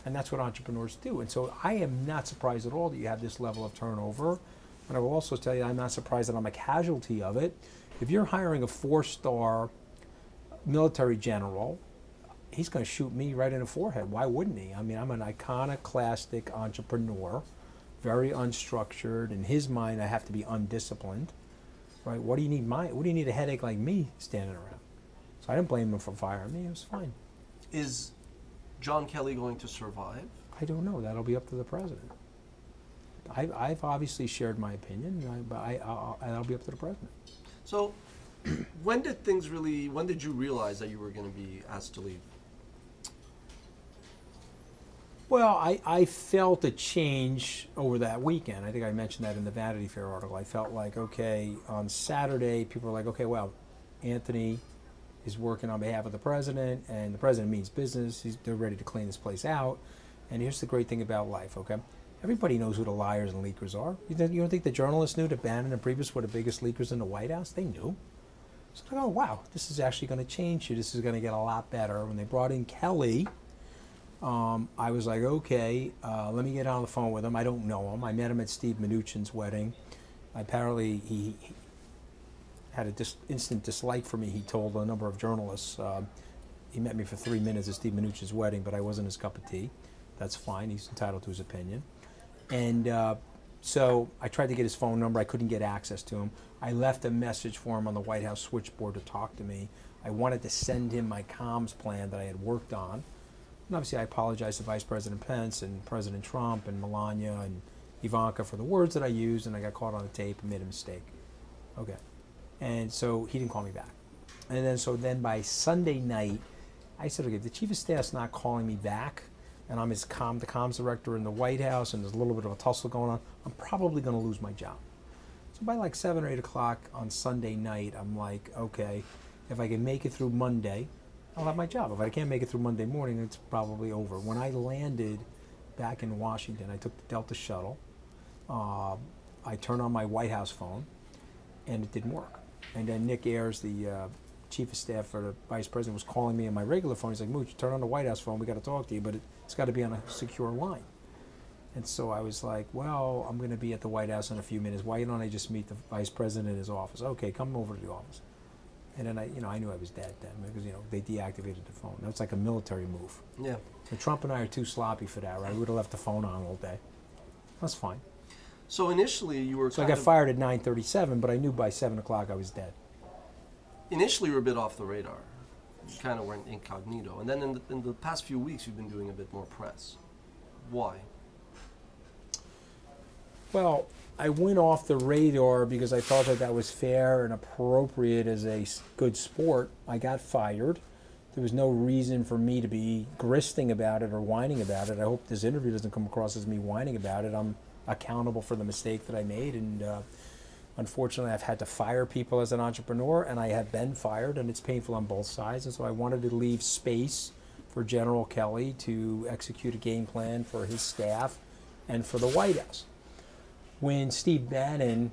And that's what entrepreneurs do. And so I am not surprised at all that you have this level of turnover. And I will also tell you I'm not surprised that I'm a casualty of it. If you're hiring a 4-star military general, he's going to shoot me right in the forehead. Why wouldn't he? I mean, I'm an iconoclastic entrepreneur, very unstructured. In his mind, I have to be undisciplined. Right? What do you need a headache like me standing around? So I didn't blame him for firing me. It was fine. Is John Kelly going to survive? I don't know. That'll be up to the president. I've obviously shared my opinion, but that'll be up to the president. So when did you realize that you were going to be asked to leave? Well, I felt a change over that weekend. I think I mentioned that in the Vanity Fair article. I felt like, okay, on Saturday, people were like, okay, well, Anthony is working on behalf of the president, and the president means business. They're ready to clean this place out. And here's the great thing about life, okay? Everybody knows who the liars and leakers are. You don't think the journalists knew that Bannon and Priebus were the biggest leakers in the White House? They knew. So I go, oh, wow, this is actually going to change you. This is going to get a lot better. When they brought in Kelly, I was like, okay, let me get on the phone with him. I don't know him. I met him at Steve Mnuchin's wedding. Apparently, he had an instant dislike for me. He told a number of journalists. He met me for 3 minutes at Steve Mnuchin's wedding, but I wasn't his cup of tea. That's fine. He's entitled to his opinion. And so I tried to get his phone number. I couldn't get access to him. I left a message for him on the White House switchboard to talk to me. I wanted to send him my comms plan that I had worked on. And obviously, I apologized to Vice President Pence and President Trump and Melania and Ivanka for the words that I used, and I got caught on the tape and made a mistake. Okay. And so he didn't call me back. And then by Sunday night, I said, okay, if the Chief of Staff's not calling me back, and I'm the comms director in the White House, and there's a little bit of a tussle going on, I'm probably going to lose my job. So by like 7 or 8 o'clock on Sunday night, I'm like, okay, if I can make it through Monday, I'll have my job. If I can't make it through Monday morning, it's probably over. When I landed back in Washington, I took the Delta shuttle. I turned on my White House phone, and it didn't work. And then Nick Ayers, the Chief of Staff for the Vice President, was calling me on my regular phone. He's like, Mooch, turn on the White House phone. We got to talk to you, but it's got to be on a secure line. And so I was like, well, I'm going to be at the White House in a few minutes. Why don't I just meet the Vice President in his office? Okay, come over to the office. And then I knew I was dead then because they deactivated the phone. That's like a military move. Yeah. So Trump and I are too sloppy for that, right? We would have left the phone on all day. That's fine. So initially you were. So I got fired at 9:37, but I knew by 7 o'clock I was dead. Initially you were a bit off the radar. You kind of went incognito, and then in the past few weeks you've been doing a bit more press. Why? Well, I went off the radar because I thought that was fair and appropriate as a good sport. I got fired. There was no reason for me to be gristing about it or whining about it. I hope this interview doesn't come across as me whining about it. I'm accountable for the mistake that I made, and unfortunately I've had to fire people as an entrepreneur, and I have been fired, and it's painful on both sides. And so I wanted to leave space for General Kelly to execute a game plan for his staff and for the White House. When Steve Bannon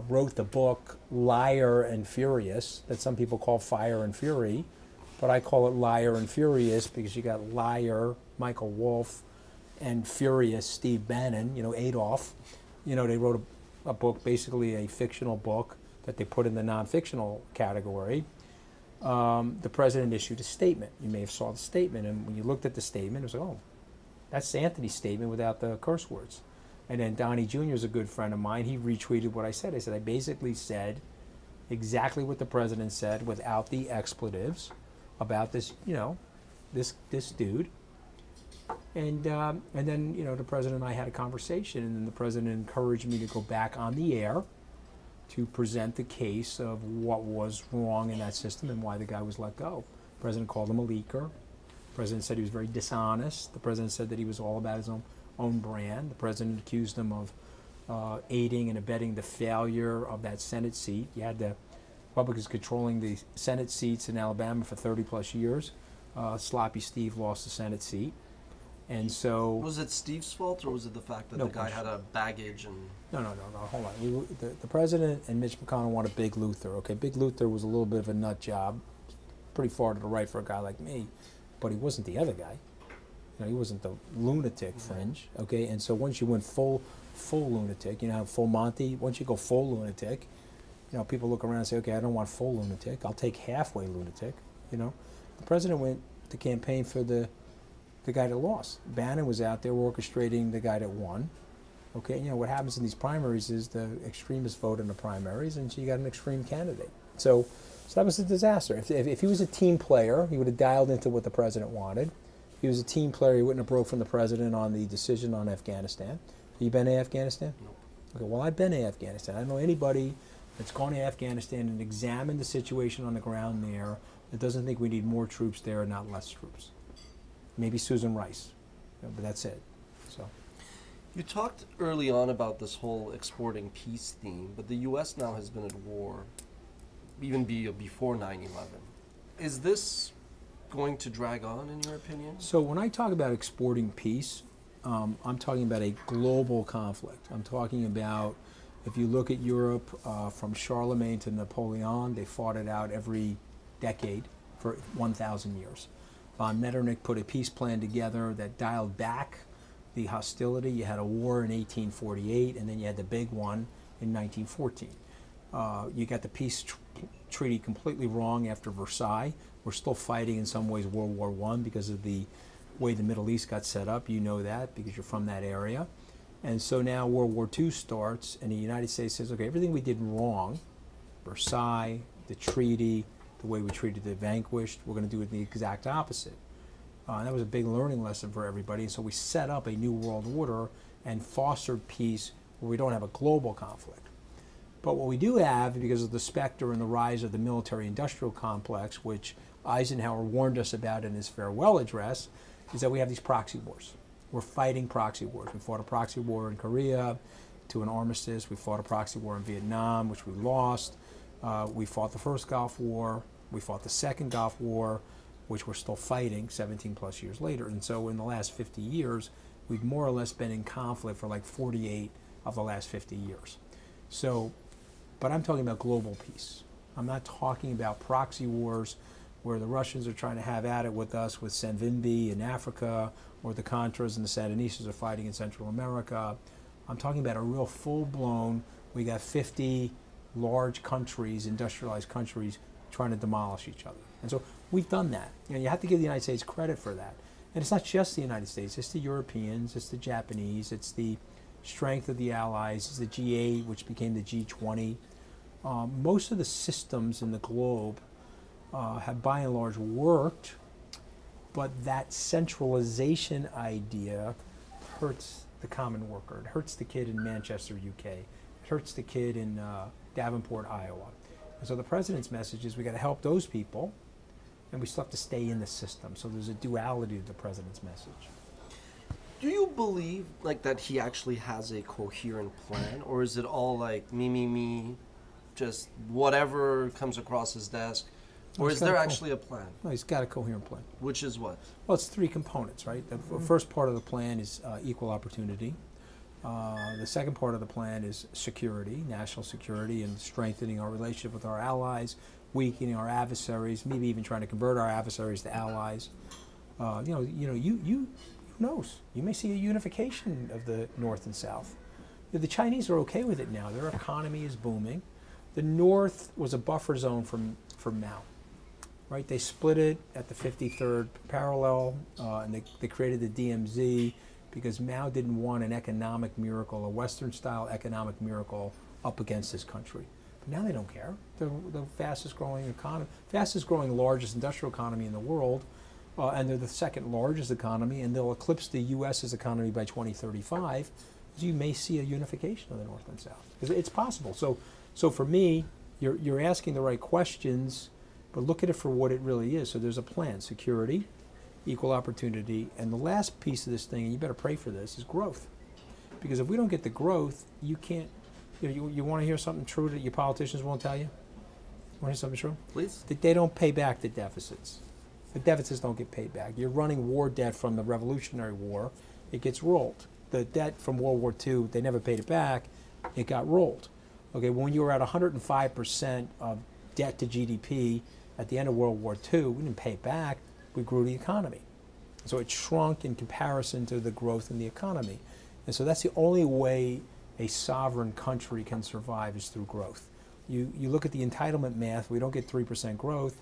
wrote the book Liar and Furious, that some people call Fire and Fury, but I call it Liar and Furious because you got Liar, Michael Wolff, and Furious, Steve Bannon, Adolf. They wrote a book, basically a fictional book that they put in the non-fictional category. The president issued a statement. You may have saw the statement, and when you looked at the statement, it was like, oh, that's Anthony's statement without the curse words. And then Donnie Jr. is a good friend of mine. He retweeted what I said. I basically said exactly what the president said without the expletives about this, this dude. And then, the president and I had a conversation, and then the president encouraged me to go back on the air to present the case of what was wrong in that system and why the guy was let go. The president called him a leaker. The president said he was very dishonest. The president said that he was all about his own brand. The president accused him of aiding and abetting the failure of that Senate seat. You had the Republicans controlling the Senate seats in Alabama for 30 plus years. Sloppy Steve lost the Senate seat. And so... Was it Steve's fault, or was it the fact that the guy had a baggage and... No, hold on. The president and Mitch McConnell wanted Big Luther, okay? Big Luther was a little bit of a nut job, pretty far to the right for a guy like me, but he wasn't the other guy. He wasn't the lunatic fringe, okay? And so once you went full lunatic, full Monty, once you go full lunatic, people look around and say, okay, I don't want full lunatic. I'll take halfway lunatic, The president went to campaign for the guy that lost. Bannon was out there orchestrating the guy that won. Okay, what happens in these primaries is the extremists vote in the primaries, and so you got an extreme candidate. So that was a disaster. If he was a team player, he would have dialed into what the president wanted. If he was a team player, he wouldn't have broke from the president on the decision on Afghanistan. Have you been to Afghanistan? No. Okay, well, I've been to Afghanistan. I don't know anybody that's gone to Afghanistan and examined the situation on the ground there that doesn't think we need more troops there and not less troops. Maybe Susan Rice. but that's it. So. You talked early on about this whole exporting peace theme, but the U.S. now has been at war, even before 9/11. Is this going to drag on, in your opinion? So when I talk about exporting peace, I'm talking about a global conflict. I'm talking about, if you look at Europe, from Charlemagne to Napoleon, they fought it out every decade for 1,000 years. Von Metternich put a peace plan together that dialed back the hostility. You had a war in 1848, and then you had the big one in 1914. You got the peace treaty completely wrong after Versailles. We're still fighting in some ways World War I because of the way the Middle East got set up. You know that because you're from that area. And so now World War II starts, and the United States says, okay, everything we did wrong, Versailles, the treaty, the way we treated the vanquished, we're going to do it the exact opposite. And that was a big learning lesson for everybody. And so we set up a new world order and fostered peace where we don't have a global conflict. But what we do have, because of the specter and the rise of the military-industrial complex, which Eisenhower warned us about in his farewell address, is that we have these proxy wars. We're fighting proxy wars. We fought a proxy war in Korea to an armistice. We fought a proxy war in Vietnam, which we lost. We fought the first Gulf War. We fought the second Gulf War, which we're still fighting 17 plus years later. And so in the last 50 years, we've more or less been in conflict for like 48 of the last 50 years. So, but I'm talking about global peace. I'm not talking about proxy wars where the Russians are trying to have at it with us with Savimbi in Africa, or the Contras and the Sandinistas are fighting in Central America. I'm talking about a real full-blown, we got 50 large countries, industrialized countries, trying to demolish each other. And so we've done that. You know, you have to give the United States credit for that. And it's not just the United States, it's the Europeans, it's the Japanese, it's the strength of the Allies, it's the G8, which became the G20. Most of the systems in the globe have by and large worked, but that centralization idea hurts the common worker. It hurts the kid in Manchester, UK. It hurts the kid in Davenport, Iowa. And so the president's message is we got to help those people, and we still have to stay in the system. So there's a duality to the president's message. Do you believe like that he actually has a coherent plan, or is it all like me, just whatever comes across his desk? Or is there actually a plan? No, he's got a coherent plan. Which is what? Well, it's three components, right? The first part of the plan is equal opportunity. The second part of the plan is security, national security, and strengthening our relationship with our allies, weakening our adversaries, maybe even trying to convert our adversaries to allies. Who knows? You may see a unification of the North and South. The Chinese are okay with it now. Their economy is booming. The North was a buffer zone from Mao. Right, they split it at the 53rd parallel, and they created the DMZ because Mao didn't want an economic miracle, a Western-style economic miracle up against his country. But now they don't care. They're the fastest-growing economy, fastest-growing, largest industrial economy in the world, and they're the second largest economy, and they'll eclipse the U.S.'s economy by 2035. So you may see a unification of the North and South. It's possible. So for me, you're asking the right questions. But look at it for what it really is. So there's a plan: security, equal opportunity, and the last piece of this thing, and you better pray for this, is growth. Because if we don't get the growth, you can't. You want to hear something true that your politicians won't tell you? Want to hear something true? Please. That they don't pay back the deficits. The deficits don't get paid back. You're running war debt from the Revolutionary War. It gets rolled. The debt from World War II, they never paid it back. It got rolled. Okay, when you were at 105% of debt to GDP, at the end of World War II, we didn't pay it back, we grew the economy. So it shrunk in comparison to the growth in the economy. And so that's the only way a sovereign country can survive is through growth. You look at the entitlement math, we don't get 3% growth,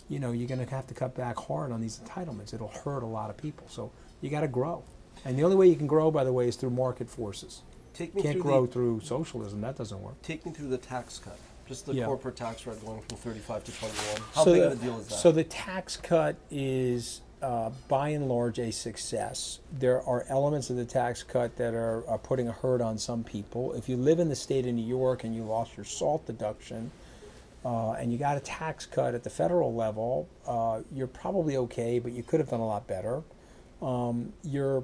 you're going to have to cut back hard on these entitlements. It'll hurt a lot of people. So you got to grow. And the only way you can grow, by the way, is through market forces. Can't grow through socialism. That doesn't work. Take me through the tax cut. Just the corporate tax rate going from 35 to 21. How big of a deal is that? So the tax cut is, by and large, a success. There are elements of the tax cut that are putting a hurt on some people. If you live in the state of New York and you lost your SALT deduction, and you got a tax cut at the federal level, you're probably okay, but you could have done a lot better. You're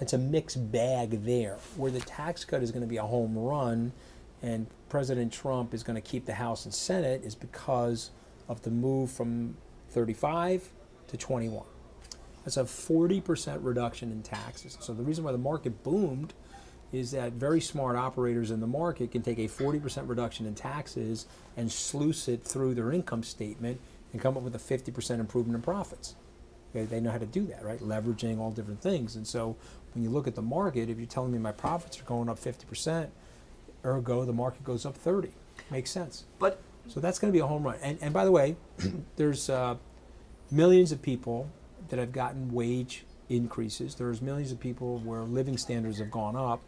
It's a mixed bag there. Where the tax cut is going to be a home run and President Trump is going to keep the House and Senate is because of the move from 35 to 21. That's a 40% reduction in taxes. So the reason why the market boomed is that very smart operators in the market can take a 40% reduction in taxes and sluice it through their income statement and come up with a 50% improvement in profits. Okay, they know how to do that, right? Leveraging all different things. And so when you look at the market, if you're telling me my profits are going up 50%, ergo the market goes up 30. Makes sense. But so that's going to be a home run. And by the way, there's millions of people that have gotten wage increases. There's millions of people where living standards have gone up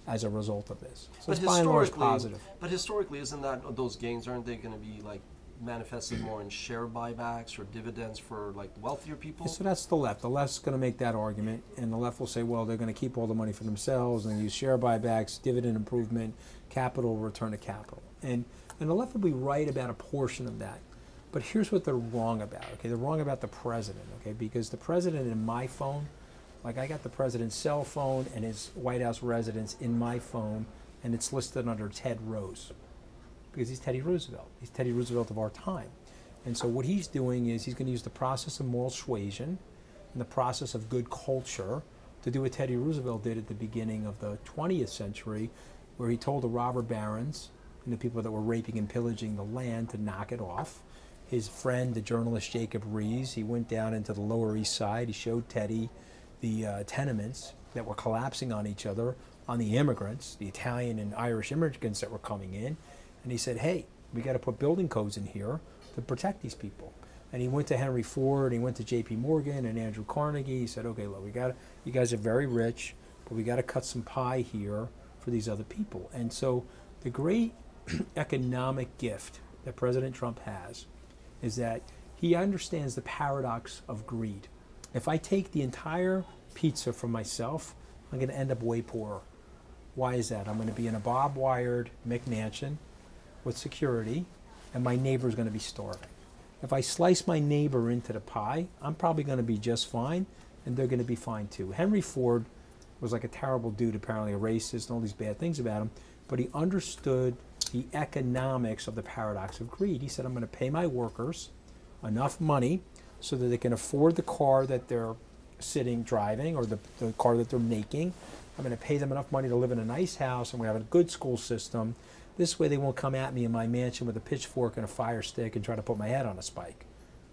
as a result of this. So it's by and large positive. But historically, isn't that those gains, aren't they going to be like manifested more in share buybacks or dividends for like wealthier people? Yeah, so that's the left. The left's going to make that argument, and the left will say, well, they're going to keep all the money for themselves and use share buybacks, dividend improvement, capital return to capital. And the left will be right about a portion of that. But here's what they're wrong about, okay? They're wrong about the president, okay? Because the president in my phone, like I got the president's cell phone and his White House residence in my phone, and it's listed under Ted Rose. Because he's Teddy Roosevelt. He's Teddy Roosevelt of our time. And so what he's doing is he's going to use the process of moral suasion and the process of good culture to do what Teddy Roosevelt did at the beginning of the 20th century, where he told the robber barons and the people that were raping and pillaging the land to knock it off. His friend, the journalist Jacob Riis, he went down into the Lower East Side. He showed Teddy the tenements that were collapsing on each other, on the immigrants, the Italian and Irish immigrants that were coming in. And he said, hey, we got to put building codes in here to protect these people. And he went to Henry Ford, he went to J.P. Morgan and Andrew Carnegie. He said, okay, look, you guys are very rich, but we got to cut some pie here for these other people. And so the great economic gift that President Trump has is that he understands the paradox of greed. If I take the entire pizza for myself, I'm going to end up way poorer. Why is that? I'm going to be in a barbed-wired McMansion with security, and my neighbor's going to be starving. If I slice my neighbor into the pie, I'm probably going to be just fine, and they're going to be fine too. Henry Ford was like a terrible dude, apparently a racist, and all these bad things about him, but he understood the economics of the paradox of greed. He said, I'm going to pay my workers enough money so that they can afford the car that they're driving, or the car that they're making. I'm going to pay them enough money to live in a nice house, and we have a good school system. This way they won't come at me in my mansion with a pitchfork and a fire stick and try to put my head on a spike,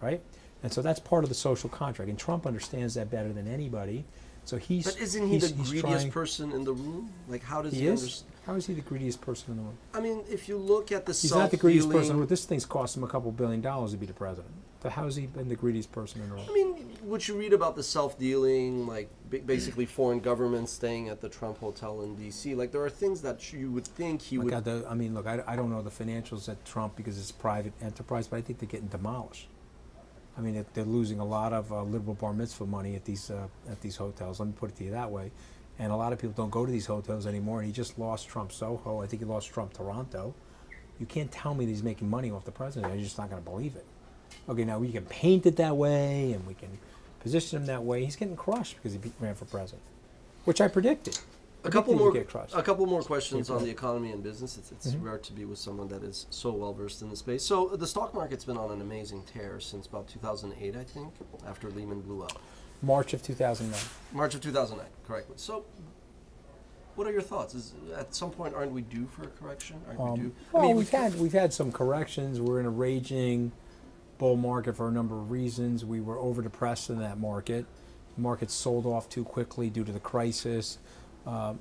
right? And so that's part of the social contract, and Trump understands that better than anybody. So But isn't he the greediest person in the room? Like, how does he understand? How is he the greediest person in the room? I mean, if you look at the He's not the greediest person in the room. This thing's cost him a couple $2 billion to be the president. But how has he been the greediest person in the room? I mean, what you read about the self-dealing, like basically foreign governments staying at the Trump Hotel in D.C., like there are things that you would think he would... I mean, look, I don't know the financials at Trump because it's a private enterprise, but I think they're getting demolished. I mean, they're losing a lot of liberal bar mitzvah money at these hotels. Let me put it to you that way. And a lot of people don't go to these hotels anymore. And he just lost Trump Soho. I think he lost Trump Toronto. You can't tell me that he's making money off the president. I'm just not going to believe it. Okay, now we can paint it that way, and we can position him that way. He's getting crushed because he ran for president, which I predicted. A couple more questions on the economy and business. It's rare to be with someone that is so well versed in the space. So the stock market's been on an amazing tear since about 2008, I think, after Lehman blew up. March of 2009. March of 2009, correctly. So what are your thoughts? At some point, aren't we due for a correction? Well, I mean, we've had some corrections. We're in a raging bull market for a number of reasons. We were over-depressed in that market. The market sold off too quickly due to the crisis.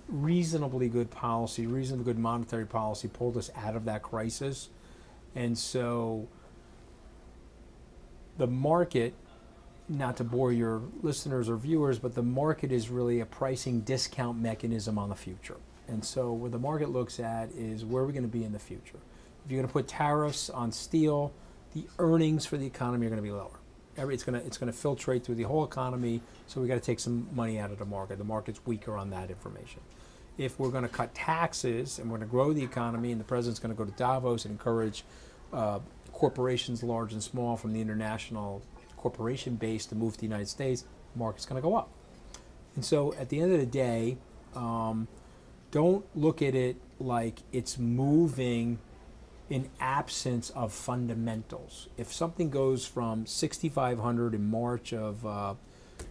Reasonably good policy, reasonably good monetary policy pulled us out of that crisis. And so the market, not to bore your listeners or viewers, but the market is really a pricing discount mechanism on the future. And so what the market looks at is where are we going to be in the future. If you're going to put tariffs on steel, the earnings for the economy are going to be lower. It's going to filtrate through the whole economy, so we got to take some money out of the market. The market's weaker on that information. If we're going to cut taxes and we're going to grow the economy, and the president's going to go to Davos and encourage corporations large and small from the international corporation base to move to the United States, the market's going to go up. And so at the end of the day, don't look at it like it's moving in absence of fundamentals. If something goes from 6,500 in March of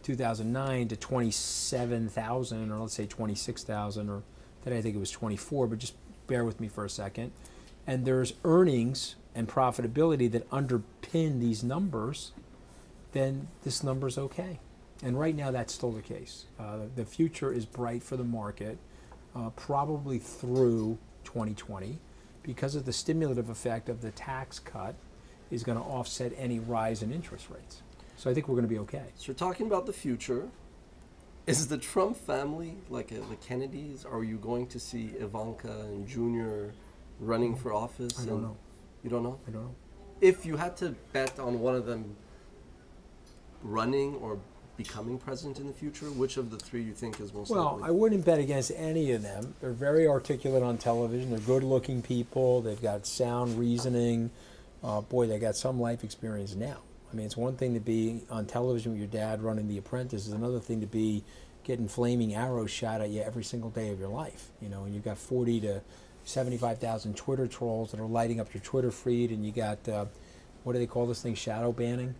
2009 to 27,000, or let's say 26,000, or today I think it was 24, but just bear with me for a second, and there's earnings and profitability that underpin these numbers, then this number's okay. And right now that's still the case. The future is bright for the market, probably through 2020, because of the stimulative effect of the tax cut is going to offset any rise in interest rates. So I think we're going to be okay. So you're talking about the future. Is the Trump family like the Kennedys? Are you going to see Ivanka and Junior running for office? I don't know. You don't know? I don't know. If you had to bet on one of them running or becoming president in the future, which of the three you think is most likely? Well, I wouldn't bet against any of them. They're very articulate on television. They're good-looking people. They've got sound reasoning. Boy, they got some life experience now. I mean, it's one thing to be on television with your dad running The Apprentice. It's another thing to be getting flaming arrows shot at you every single day of your life. You know, and you've got 40 to 75,000 Twitter trolls that are lighting up your Twitter feed, and you got, what do they call this thing, shadow banning?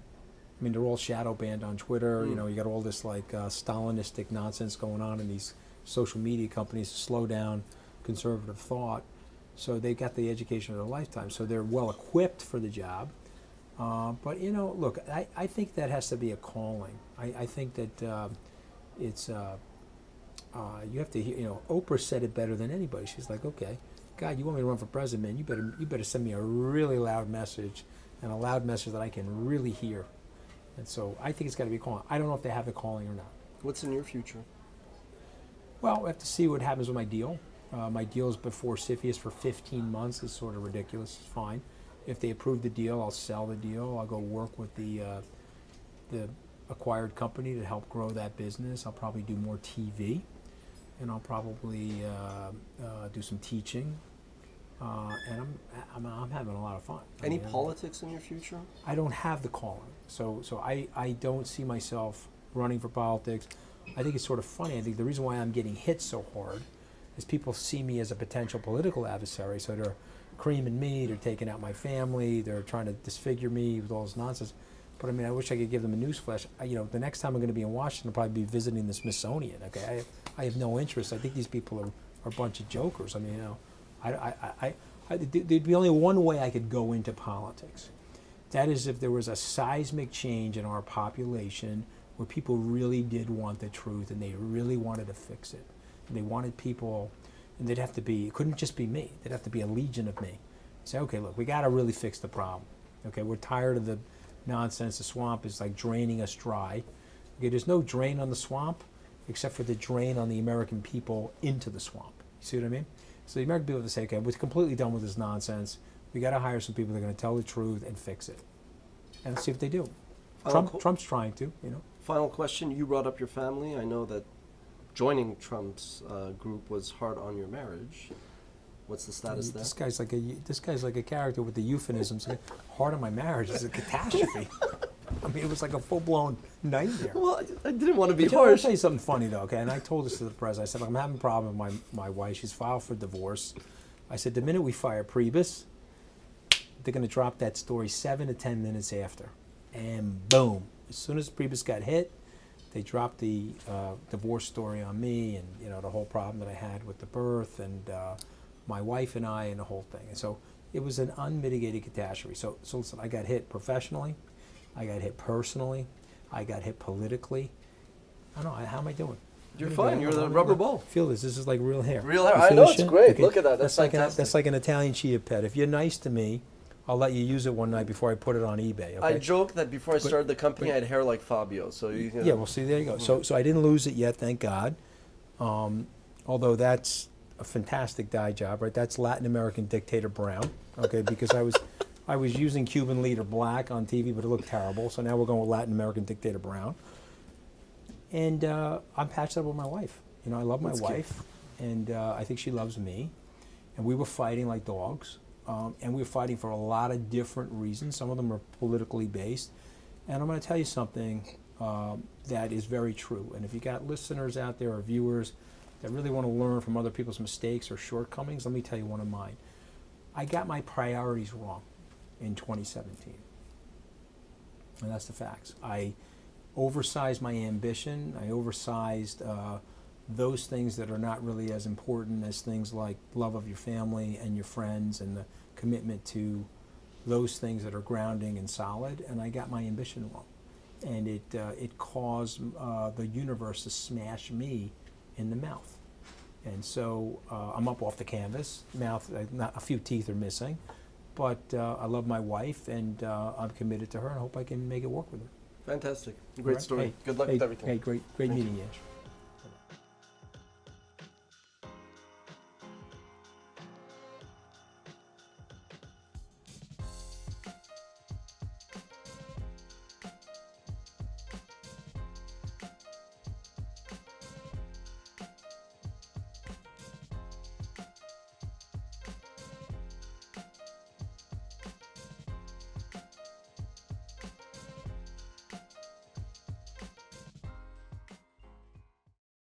I mean, they're all shadow banned on Twitter. You know, you got all this like Stalinistic nonsense going on in these social media companies to slow down conservative thought. So they got the education of their lifetime. So they're well equipped for the job. But, you know, look, I think that has to be a calling. I think that it's, you have to hear, you know, Oprah said it better than anybody. She's like, okay, God, you want me to run for president, man, you better send me a really loud message, and a loud message that I can really hear. And so I think it's got to be a calling. I don't know if they have the calling or not. What's in your future? Well, we have to see what happens with my deal. My deal is before CFIUS for 15 months. It's sort of ridiculous. It's fine. If they approve the deal, I'll sell the deal. I'll go work with the acquired company to help grow that business. I'll probably do more TV, and I'll probably do some teaching. And I'm having a lot of fun. Any politics in your future? I don't have the calling. So I don't see myself running for politics. I think it's sort of funny. I think the reason why I'm getting hit so hard is people see me as a potential political adversary. So they're creaming me, they're taking out my family, they're trying to disfigure me with all this nonsense. But I mean, I wish I could give them a newsflash. You know, the next time I'm going to be in Washington, I'll probably be visiting the Smithsonian. Okay, I have no interest. I think these people are a bunch of jokers. I mean, you know, there'd be only one way I could go into politics. That is if there was a seismic change in our population where people really did want the truth and they really wanted to fix it. And they wanted people, and they'd have to be, it couldn't just be me. There'd have to be a legion of me. Say, okay, look, we got to really fix the problem. Okay, we're tired of the nonsense. The swamp is like draining us dry. Okay, there's no drain on the swamp except for the drain on the American people into the swamp. You see what I mean? So the American people have to say, okay, we're completely done with this nonsense. We got to hire some people that are going to tell the truth and fix it. And let's see if they do. Trump's trying to, you know. Final question. You brought up your family. I know that joining Trump's group was hard on your marriage. What's the status there? This guy's like a character with the euphemisms. Hard on my marriage is a catastrophe. I mean, it was like a full-blown nightmare. Well, I didn't want to be harsh. harsh. I'll tell you something funny, though, okay? And I told this to the press. I said, I'm having a problem with my wife. She's filed for divorce. I said, the minute we fire Priebus, they're going to drop that story 7 to 10 minutes after. And boom. As soon as Priebus got hit, they dropped the divorce story on me and, you know, the whole problem that I had with the birth and my wife and I and the whole thing. And so it was an unmitigated catastrophe. So listen, I got hit professionally. I got hit personally. I got hit politically. I don't know. How am I doing? You're fine. You're the rubber ball. Feel this. This is like real hair. Real hair. I know. It's great. Okay. Look at that. That's fantastic. That's like an Italian chia pet. If you're nice to me, I'll let you use it one night before I put it on eBay. Okay? I joke that before I started the company, I had hair like Fabio. So you can, yeah. Well, see, there you go. So I didn't lose it yet, thank God. Although that's a fantastic dye job, right? That's Latin American dictator brown. Okay, because I was using Cuban leader black on TV, but it looked terrible. So now we're going with Latin American dictator brown. And I'm patched up with my wife. You know, I love my wife, and I think she loves me. And we were fighting like dogs. And we were fighting for a lot of different reasons. Some of them are politically based. And I'm going to tell you something. that is very true. And if you got listeners out there or viewers that really want to learn from other people's mistakes or shortcomings, let me tell you one of mine. I got my priorities wrong in 2017. And that's the facts. I oversized my ambition. I oversized those things that are not really as important as things like love of your family and your friends and the commitment to those things that are grounding and solid. And I got my ambition wrong. And it caused the universe to smash me in the mouth. And so I'm up off the canvas, mouth, not, a few teeth are missing, but I love my wife and I'm committed to her and I hope I can make it work with her. Fantastic. Great story. Hey, Good luck with everything. Hey, great meeting you.